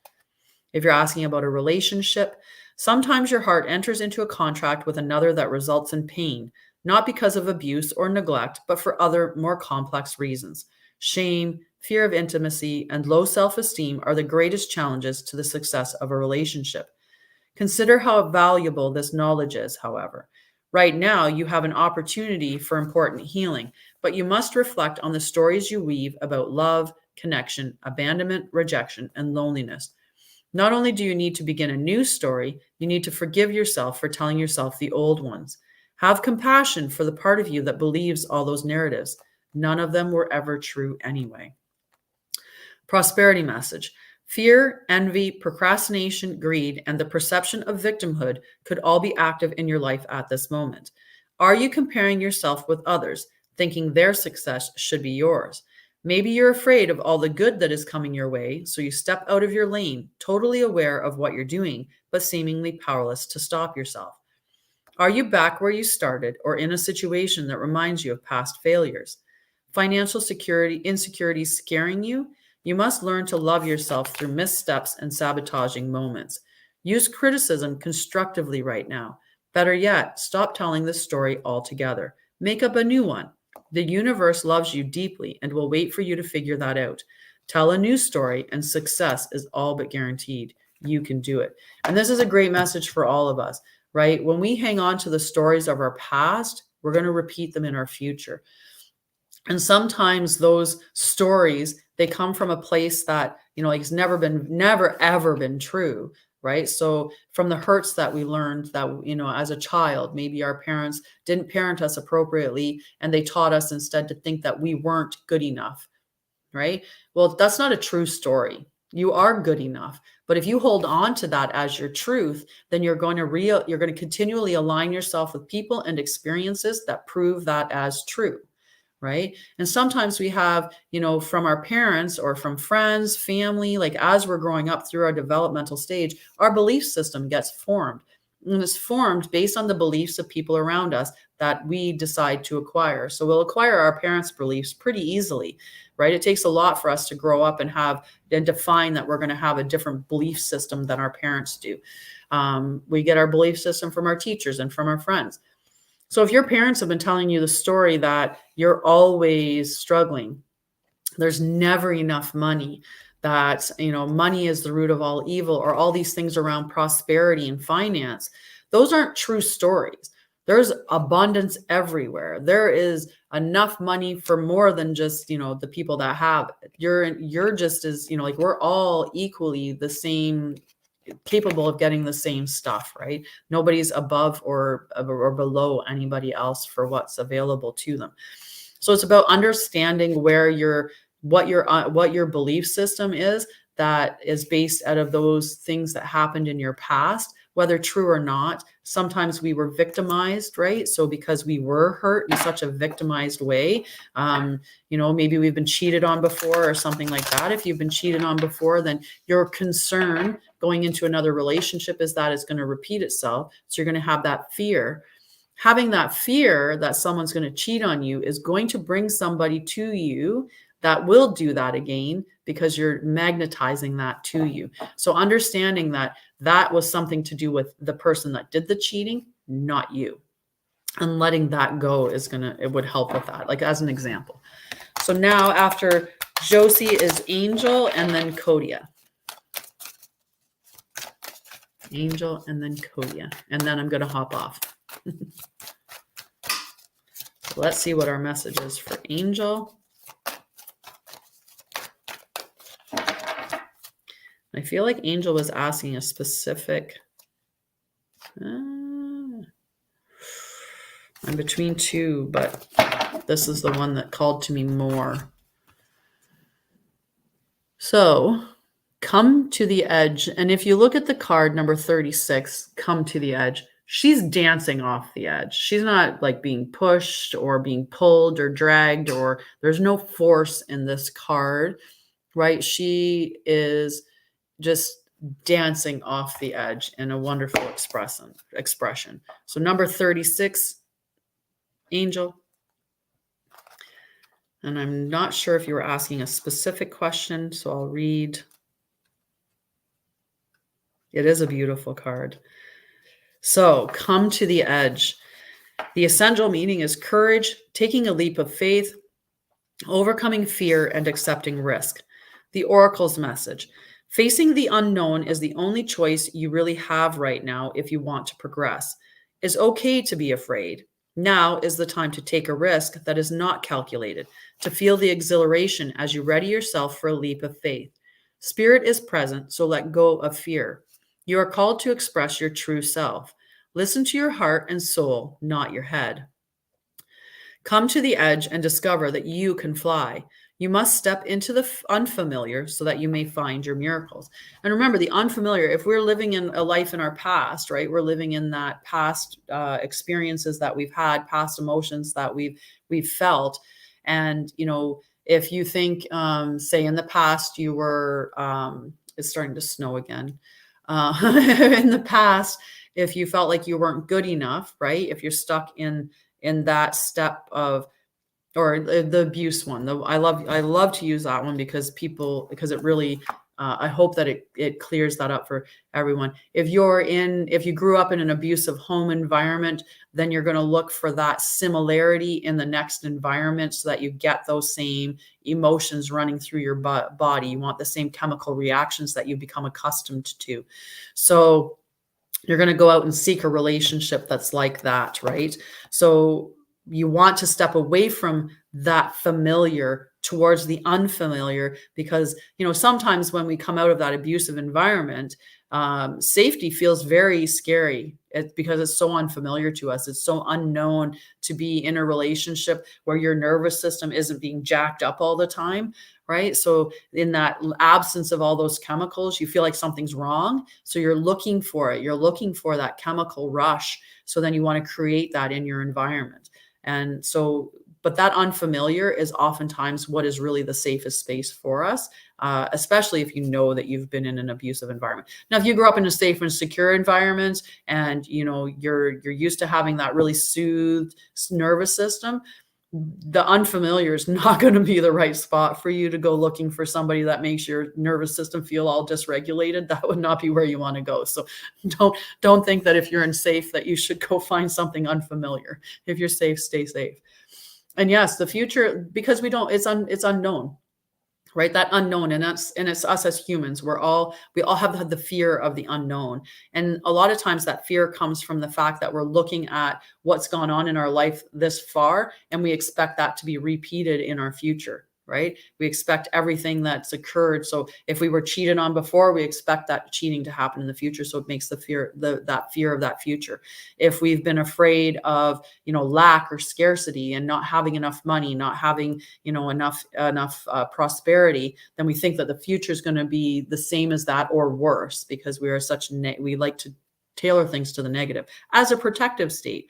If you're asking about a relationship, sometimes your heart enters into a contract with another that results in pain, not because of abuse or neglect, but for other more complex reasons. Shame, fear of intimacy, and low self-esteem are the greatest challenges to the success of a relationship. Consider how valuable this knowledge is, however. Right now, you have an opportunity for important healing, but you must reflect on the stories you weave about love, connection, abandonment, rejection, and loneliness. Not only do you need to begin a new story, you need to forgive yourself for telling yourself the old ones. Have compassion for the part of you that believes all those narratives. None of them were ever true anyway. Prosperity message. Fear, envy, procrastination, greed, and the perception of victimhood could all be active in your life at this moment. Are you comparing yourself with others, thinking their success should be yours? Maybe you're afraid of all the good that is coming your way, so you step out of your lane, totally aware of what you're doing, but seemingly powerless to stop yourself. Are you back where you started or in a situation that reminds you of past failures? Financial security insecurities scaring you? You must learn to love yourself through missteps and sabotaging moments. Use criticism constructively right now. Better yet, stop telling the story altogether. Make up a new one. The universe loves you deeply and will wait for you to figure that out. Tell a new story, and success is all but guaranteed. You can do it. And this is a great message for all of us, right? When we hang on to the stories of our past, we're going to repeat them in our future. And sometimes those stories, they come from a place that, like it's never ever been true, right? So from the hurts that we learned that, as a child, maybe our parents didn't parent us appropriately and they taught us instead to think that we weren't good enough, right? Well, that's not a true story. You are good enough. But if you hold on to that as your truth, then you're going to continually align yourself with people and experiences that prove that as true. Right. And sometimes we have, from our parents or from friends, family, like as we're growing up through our developmental stage, our belief system gets formed. And it's formed based on the beliefs of people around us that we decide to acquire. So we'll acquire our parents' beliefs pretty easily, right? It takes a lot for us to grow up and define that we're going to have a different belief system than our parents do. We get our belief system from our teachers and from our friends. So if your parents have been telling you the story that you're always struggling, there's never enough money, that, money is the root of all evil, or all these things around prosperity and finance, those aren't true stories. There's abundance everywhere. There is enough money for more than just, the people that have it. You're just as, like we're all equally the same, capable of getting the same stuff, right? Nobody's above or below anybody else for what's available to them. So it's about understanding what your belief system is, that is based out of those things that happened in your past, whether true or not. Sometimes we were victimized, right? So because we were hurt in such a victimized way, maybe we've been cheated on before or something like that. If you've been cheated on before, then your concern going into another relationship is that it's going to repeat itself. So you're going to have that fear. Having that fear that someone's going to cheat on you is going to bring somebody to you that will do that again, because you're magnetizing that to you. So understanding that was something to do with the person that did the cheating, not you. And letting that go it would help with that, like as an example. So now after Josie is Angel and then Kodia. Angel and then Kodia. And then I'm going to hop off. So let's see what our message is for Angel. I feel like Angel was asking a specific. I'm between two, but this is the one that called to me more. So, come to the edge. And if you look at the card number 36, come to the edge, she's dancing off the edge. She's not like being pushed or being pulled or dragged, or there's no force in this card, right? She is just dancing off the edge in a wonderful expression. So number 36 Angel. And I'm not sure if you were asking a specific question, so I'll read. It is a beautiful card. So, come to the edge. The essential meaning is courage, taking a leap of faith, overcoming fear, and accepting risk. The Oracle's message. Facing the unknown is the only choice you really have right now if you want to progress. It's okay to be afraid. Now is the time to take a risk that is not calculated, to feel the exhilaration as you ready yourself for a leap of faith. Spirit is present, so let go of fear. You are called to express your true self. Listen to your heart and soul, not your head. Come to the edge and discover that you can fly. You must step into the unfamiliar so that you may find your miracles. And remember, the unfamiliar, if we're living in a life in our past, right, we're living in that past experiences that we've had, past emotions that we've felt. And, you know, if you think, say in the past, you were, it's starting to snow again. In the past, if you felt like you weren't good enough, right? If you're stuck in that step of, or the abuse one. I love to use that one because it really, I hope that it clears that up for everyone. If you grew up in an abusive home environment, then you're going to look for that similarity in the next environment so that you get those same emotions running through your body. You want the same chemical reactions that you become accustomed to. So you're going to go out and seek a relationship that's like that, right? So you want to step away from that familiar towards the unfamiliar, because, you know, sometimes when we come out of that abusive environment, safety feels very scary because it's so unfamiliar to us. It's so unknown to be in a relationship where your nervous system isn't being jacked up all the time, right? So in that absence of all those chemicals, you feel like something's wrong. So you're looking for it. You're looking for that chemical rush. So then you want to create that in your environment. And so, but that unfamiliar is oftentimes what is really the safest space for us, especially if you know that you've been in an abusive environment. Now, if you grew up in a safe and secure environment and, you know, you're used to having that really soothed nervous system, the unfamiliar is not going to be the right spot for you to go looking for somebody that makes your nervous system feel all dysregulated. That would not be where you want to go. So don't think that if you're in safe that you should go find something unfamiliar. If you're safe, stay safe. And yes, the future, because it's unknown. Right, that unknown, and it's us as humans. We all have had the fear of the unknown, and a lot of times that fear comes from the fact that we're looking at what's gone on in our life this far, and we expect that to be repeated in our future. Right, we expect everything that's occurred. So if we were cheated on before, we expect that cheating to happen in the future. So it makes that fear of that future. If we've been afraid of, you know, lack or scarcity and not having enough money, not having, you know, enough prosperity, then we think that the future is going to be the same as that or worse, because we are we like to tailor things to the negative as a protective state.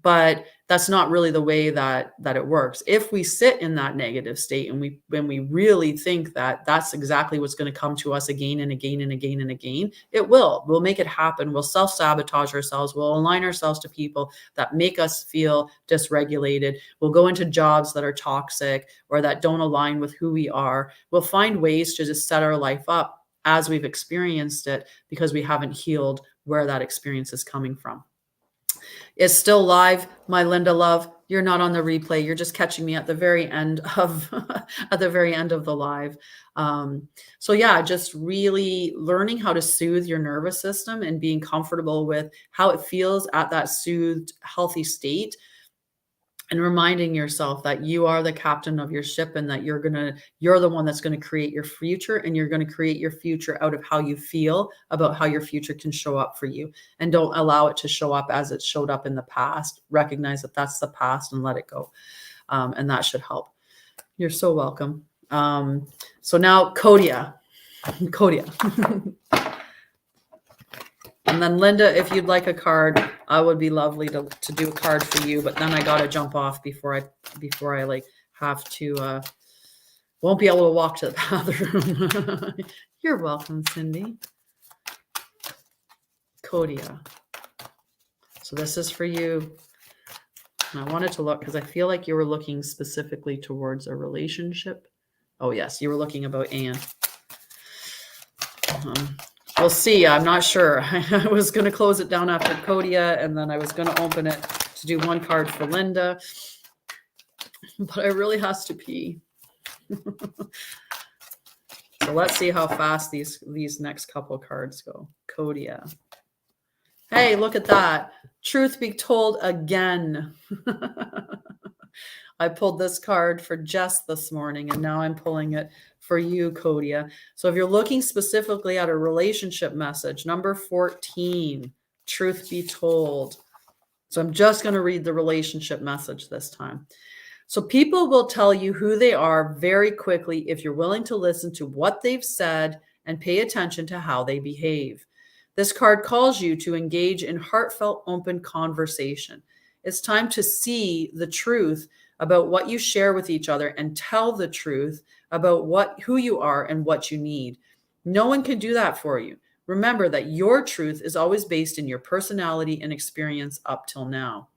But that's not really the way that it works. If we sit in that negative state and when we really think that that's exactly what's going to come to us again and again and again and again, we'll make it happen. We'll self-sabotage ourselves. We'll align ourselves to people that make us feel dysregulated. We'll go into jobs that are toxic or that don't align with who we are. We'll find ways to just set our life up as we've experienced it because we haven't healed where that experience is coming from. It's still live, my Linda love. You're not on the replay. You're just catching me at the very end of the live. So yeah, just really learning how to soothe your nervous system and being comfortable with how it feels at that soothed, healthy state. And reminding yourself that you are the captain of your ship and that you're the one that's going to create your future, and you're going to create your future out of how you feel about how your future can show up for you. And don't allow it to show up as it showed up in the past. Recognize that that's the past and let it go. And that should help. You're so welcome. So now Kodia. And then Linda, if you'd like a card, I would be lovely to do a card for you. But then I got to jump off before I like have to, won't be able to walk to the bathroom. You're welcome, Cindy. Kodia. So this is for you. And I wanted to look because I feel like you were looking specifically towards a relationship. Oh, yes, you were looking about Anne. We'll see. I'm not sure. I was going to close it down after Kodia, and then I was going to open it to do one card for Linda. But I really has to pee. So let's see how fast these next couple cards go. Kodia. Hey, look at that. Truth be told again. I pulled this card for Jess this morning, and now I'm pulling it for you, Kodia. So if you're looking specifically at a relationship message, number 14, truth be told. So I'm just going to read the relationship message this time. So people will tell you who they are very quickly if you're willing to listen to what they've said and pay attention to how they behave. This card calls you to engage in heartfelt, open conversation. It's time to see the truth about what you share with each other and tell the truth about who you are and what you need. No one can do that for you. Remember that your truth is always based in your personality and experience up till now.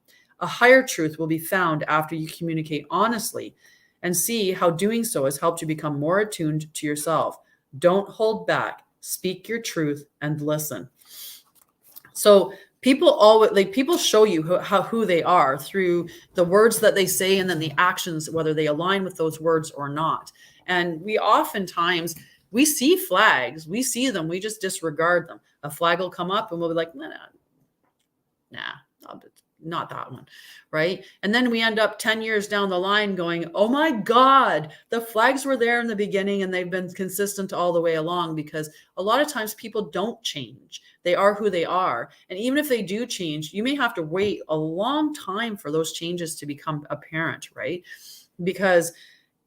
A higher truth will be found after you communicate honestly and see how doing so has helped you become more attuned to yourself. Don't hold back. Speak your truth and listen. So people show you who they are through the words that they say and then the actions, whether they align with those words or not. And we oftentimes, we see flags, we see them, we just disregard them. A flag will come up and we'll be like, nah, not that one, right? And then we end up 10 years down the line going, oh my God, the flags were there in the beginning and they've been consistent all the way along, because a lot of times people don't change. They are who they are. And even if they do change, you may have to wait a long time for those changes to become apparent, right? Because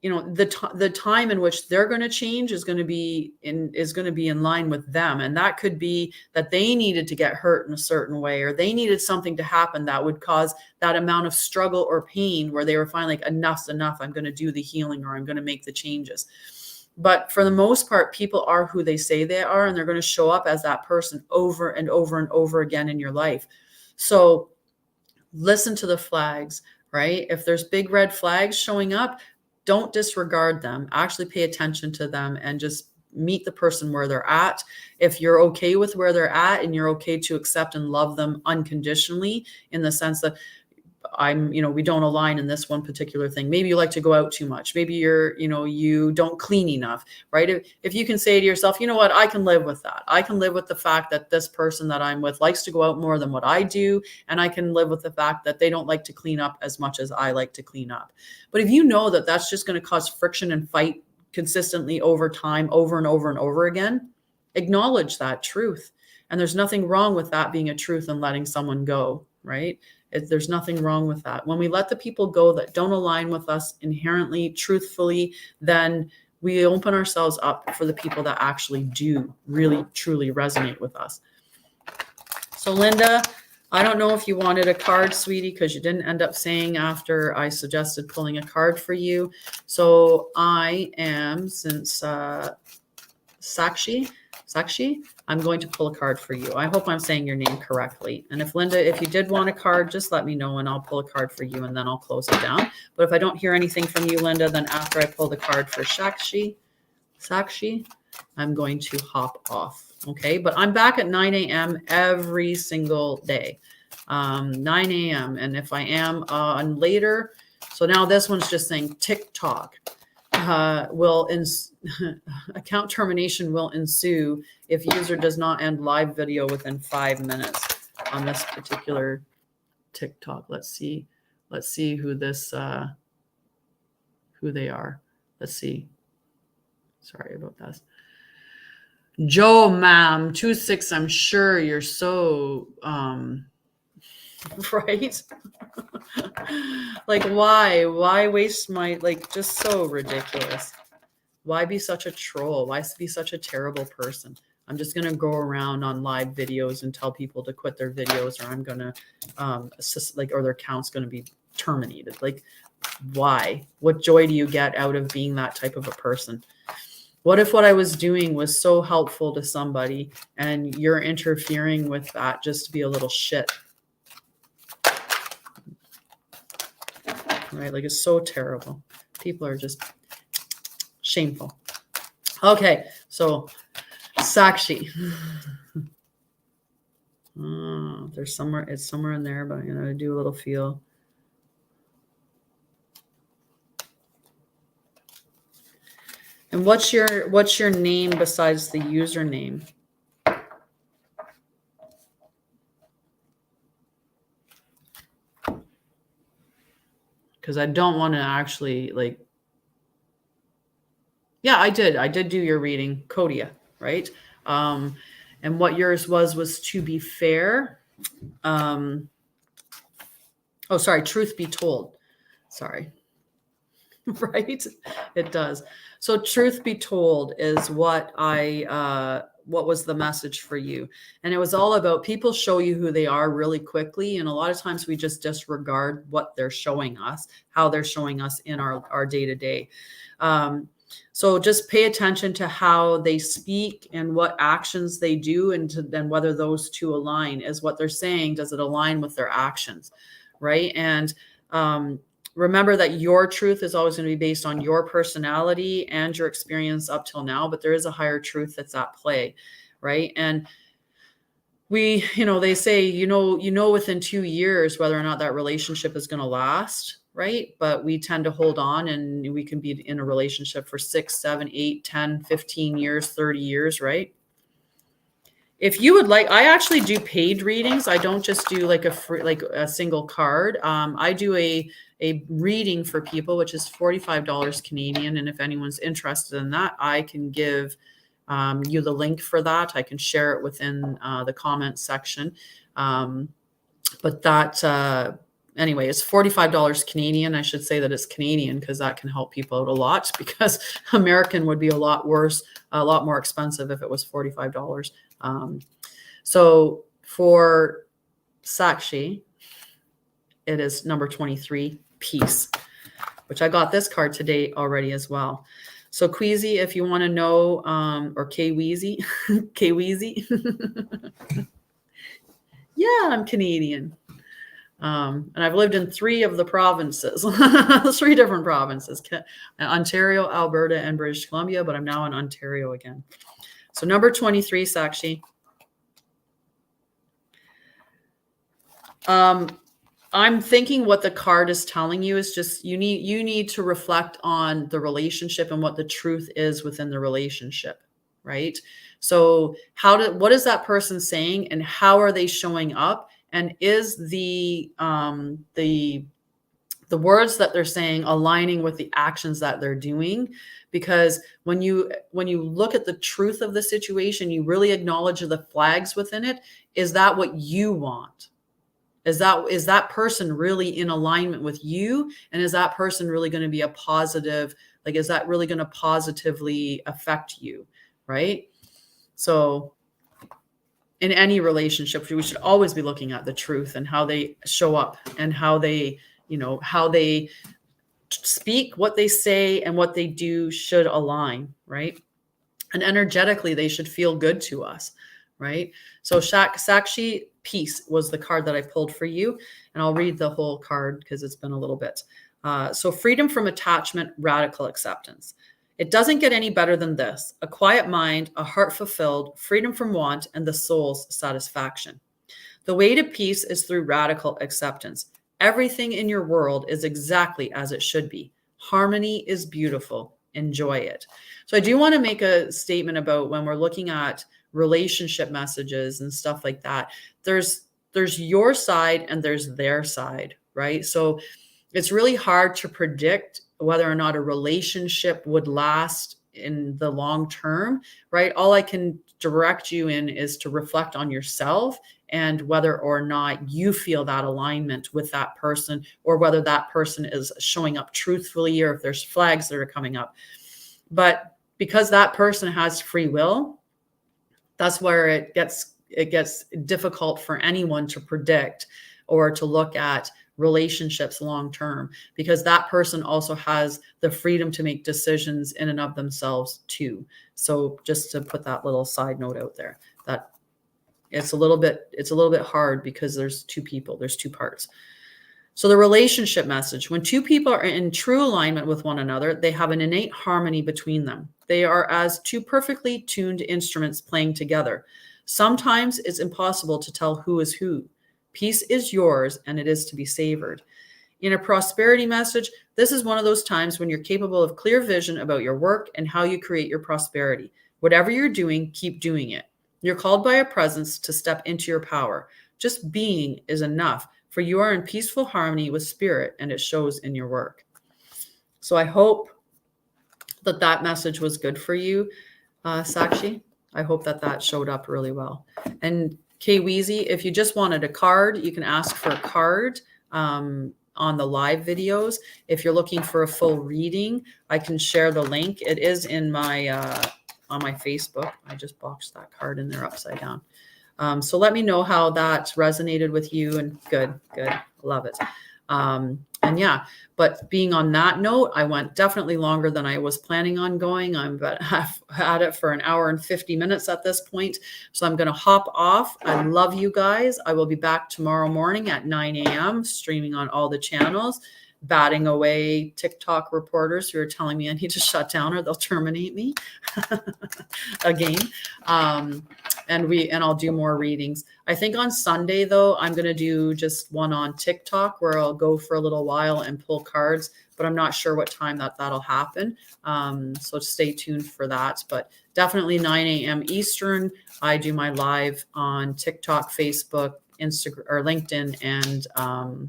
the time in which they're going to change is going to be in line with them. And that could be that they needed to get hurt in a certain way, or they needed something to happen that would cause that amount of struggle or pain where they were finally like, enough's enough. I'm going to do the healing, or I'm going to make the changes. But for the most part, people are who they say they are, and they're going to show up as that person over and over and over again in your life. So listen to the flags, right? If there's big red flags showing up, don't disregard them. Actually pay attention to them and just meet the person where they're at. If you're okay with where they're at and you're okay to accept and love them unconditionally, in the sense that we don't align in this one particular thing. Maybe you like to go out too much. Maybe you don't clean enough, right? If you can say to yourself, you know what, I can live with that. I can live with the fact that this person that I'm with likes to go out more than what I do. And I can live with the fact that they don't like to clean up as much as I like to clean up. But if you know that that's just going to cause friction and fight consistently over time, over and over and over again, acknowledge that truth. And there's nothing wrong with that being a truth and letting someone go, right? There's nothing wrong with that. When we let the people go that don't align with us inherently, truthfully, then we open ourselves up for the people that actually do really, truly resonate with us. So Linda, I don't know if you wanted a card, sweetie, because you didn't end up saying after I suggested pulling a card for you. So I am, since Sakshi, I'm going to pull a card for you. I hope I'm saying your name correctly. And if Linda, if you did want a card, just let me know and I'll pull a card for you and then I'll close it down. But if I don't hear anything from you, Linda, then after I pull the card for Sakshi, I'm going to hop off. Okay, but I'm back at 9 a.m. every single day. 9 a.m. And if I am on later, so now this one's just saying TikTok. Account termination will ensue if user does not end live video within 5 minutes on this particular TikTok. Let's see who they are. Let's see. Sorry about that. Joe, ma'am, 26. I'm sure you're so right. Like, why waste my, just so ridiculous. Why be such a troll? Why be such a terrible person? I'm just going to go around on live videos and tell people to quit their videos, or I'm going to or their account's going to be terminated. Like, why? What joy do you get out of being that type of a person? What if what I was doing was so helpful to somebody and you're interfering with that just to be a little shit? right? Like, it's so terrible. People are just shameful. Okay, so Sakshi. There's somewhere, it's somewhere in there, but I'm gonna do a little feel. And what's your name besides the username? Because I don't want to actually, like, yeah, I did do your reading, Kodia, right? And what yours was to be fair. Oh, sorry, truth be told. Sorry. Right? It does. So truth be told is what was the message for you. And it was all about, people show you who they are really quickly. And a lot of times we just disregard what they're showing us, how they're showing us in our day-to-day. So just pay attention to how they speak and what actions they do, and then whether those two align. Is what they're saying, does it align with their actions, right? And remember that your truth is always going to be based on your personality and your experience up till now, but there is a higher truth that's at play, right? And they say, within 2 years whether or not that relationship is going to last, right? But we tend to hold on, and we can be in a relationship for 6, 7, 8, 10, 15 years, 30 years, right? If you would like, I actually do paid readings. I don't just do like a single card. I do a reading for people, which is $45 Canadian. And if anyone's interested in that, I can give you the link for that. I can share it within the comments section. But that, anyway, it's $45 Canadian. I should say that it's Canadian because that can help people out a lot, because American would be a lot worse, a lot more expensive if it was $45. So for Sakshi, it is number 23, peace, which I got this card today already as well. So Queasy, if you want to know, or K-Weezy, K-Weezy. Yeah, I'm Canadian. And I've lived in 3 of the provinces, 3 different provinces, Ontario, Alberta, and British Columbia, but I'm now in Ontario again. So number 23, Sakshi. I'm thinking what the card is telling you is just you need to reflect on the relationship and what the truth is within the relationship, right? So what is that person saying, and how are they showing up? And is the words that they're saying aligning with the actions that they're doing? Because when you look at the truth of the situation, you really acknowledge the flags within it. Is that what you want? Is that person really in alignment with you? And is that person really going to be a positive, like, is that really going to positively affect you? Right? So in any relationship, we should always be looking at the truth and how they show up, and how they speak, what they say, and what they do should align, right? And energetically, they should feel good to us, right? So Sakshi, peace was the card that I pulled for you, and I'll read the whole card because it's been a little bit. So freedom from attachment, radical acceptance. It doesn't get any better than this: a quiet mind, a heart fulfilled, freedom from want, and the soul's satisfaction. The way to peace is through radical acceptance. Everything in your world is exactly as it should be. Harmony is beautiful. Enjoy it. So I do want to make a statement about when we're looking at relationship messages and stuff like that. There's your side and there's their side, right? So it's really hard to predict whether or not a relationship would last in the long term, right? All I can direct you in is to reflect on yourself and whether or not you feel that alignment with that person, or whether that person is showing up truthfully, or if there's flags that are coming up. But because that person has free will, that's where it gets difficult for anyone to predict or to look at relationships long term, because that person also has the freedom to make decisions in and of themselves too. So just to put that little side note out there, that it's a little bit hard because there's 2 people, there's 2 parts. So the relationship message, when two people are in true alignment with one another, they have an innate harmony between them. They are as two perfectly tuned instruments playing together. Sometimes it's impossible to tell who is who. Peace is yours and it is to be savored. In a prosperity message, this is one of those times when you're capable of clear vision about your work and how you create your prosperity. Whatever you're doing, keep doing it. You're called by a presence to step into your power. Just being is enough, for you are in peaceful harmony with spirit, and it shows in your work. So I hope that that message was good for you, Sakshi. I hope that that showed up really well. And Kweezy, if you just wanted a card, you can ask for a card on the live videos. If you're looking for a full reading, I can share the link. It is in my on my Facebook. I just boxed that card in there upside down. So let me know how that resonated with you. And good. Love it. And yeah, but being on that note, I went definitely longer than I was planning on going. I've had it for an hour and 50 minutes at this point. So I'm going to hop off. I love you guys. I will be back tomorrow morning at 9 a.m. streaming on all the channels, batting away TikTok reporters who are telling me I need to shut down or they'll terminate me again. And I'll do more readings. I think on Sunday, though, I'm going to do just one on TikTok where I'll go for a little while and pull cards, but I'm not sure what time that'll happen. So stay tuned for that. But definitely 9 a.m. Eastern, I do my live on TikTok, Facebook, Instagram, or LinkedIn, and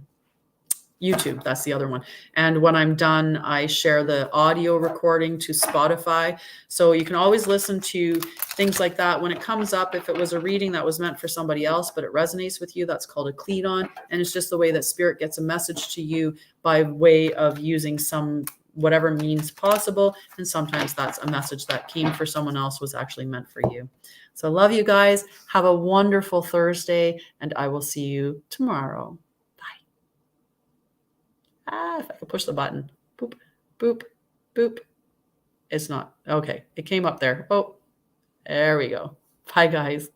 YouTube. That's the other one. And when I'm done, I share the audio recording to Spotify. So you can always listen to things like that when it comes up. If it was a reading that was meant for somebody else, but it resonates with you, that's called a Cledon. And it's just the way that spirit gets a message to you by way of using some whatever means possible. And sometimes that's a message that came for someone else was actually meant for you. So love you guys. Have a wonderful Thursday, and I will see you tomorrow. If I could push the button. Boop, boop, boop. It's not. Okay. It came up there. Oh, there we go. Bye, guys.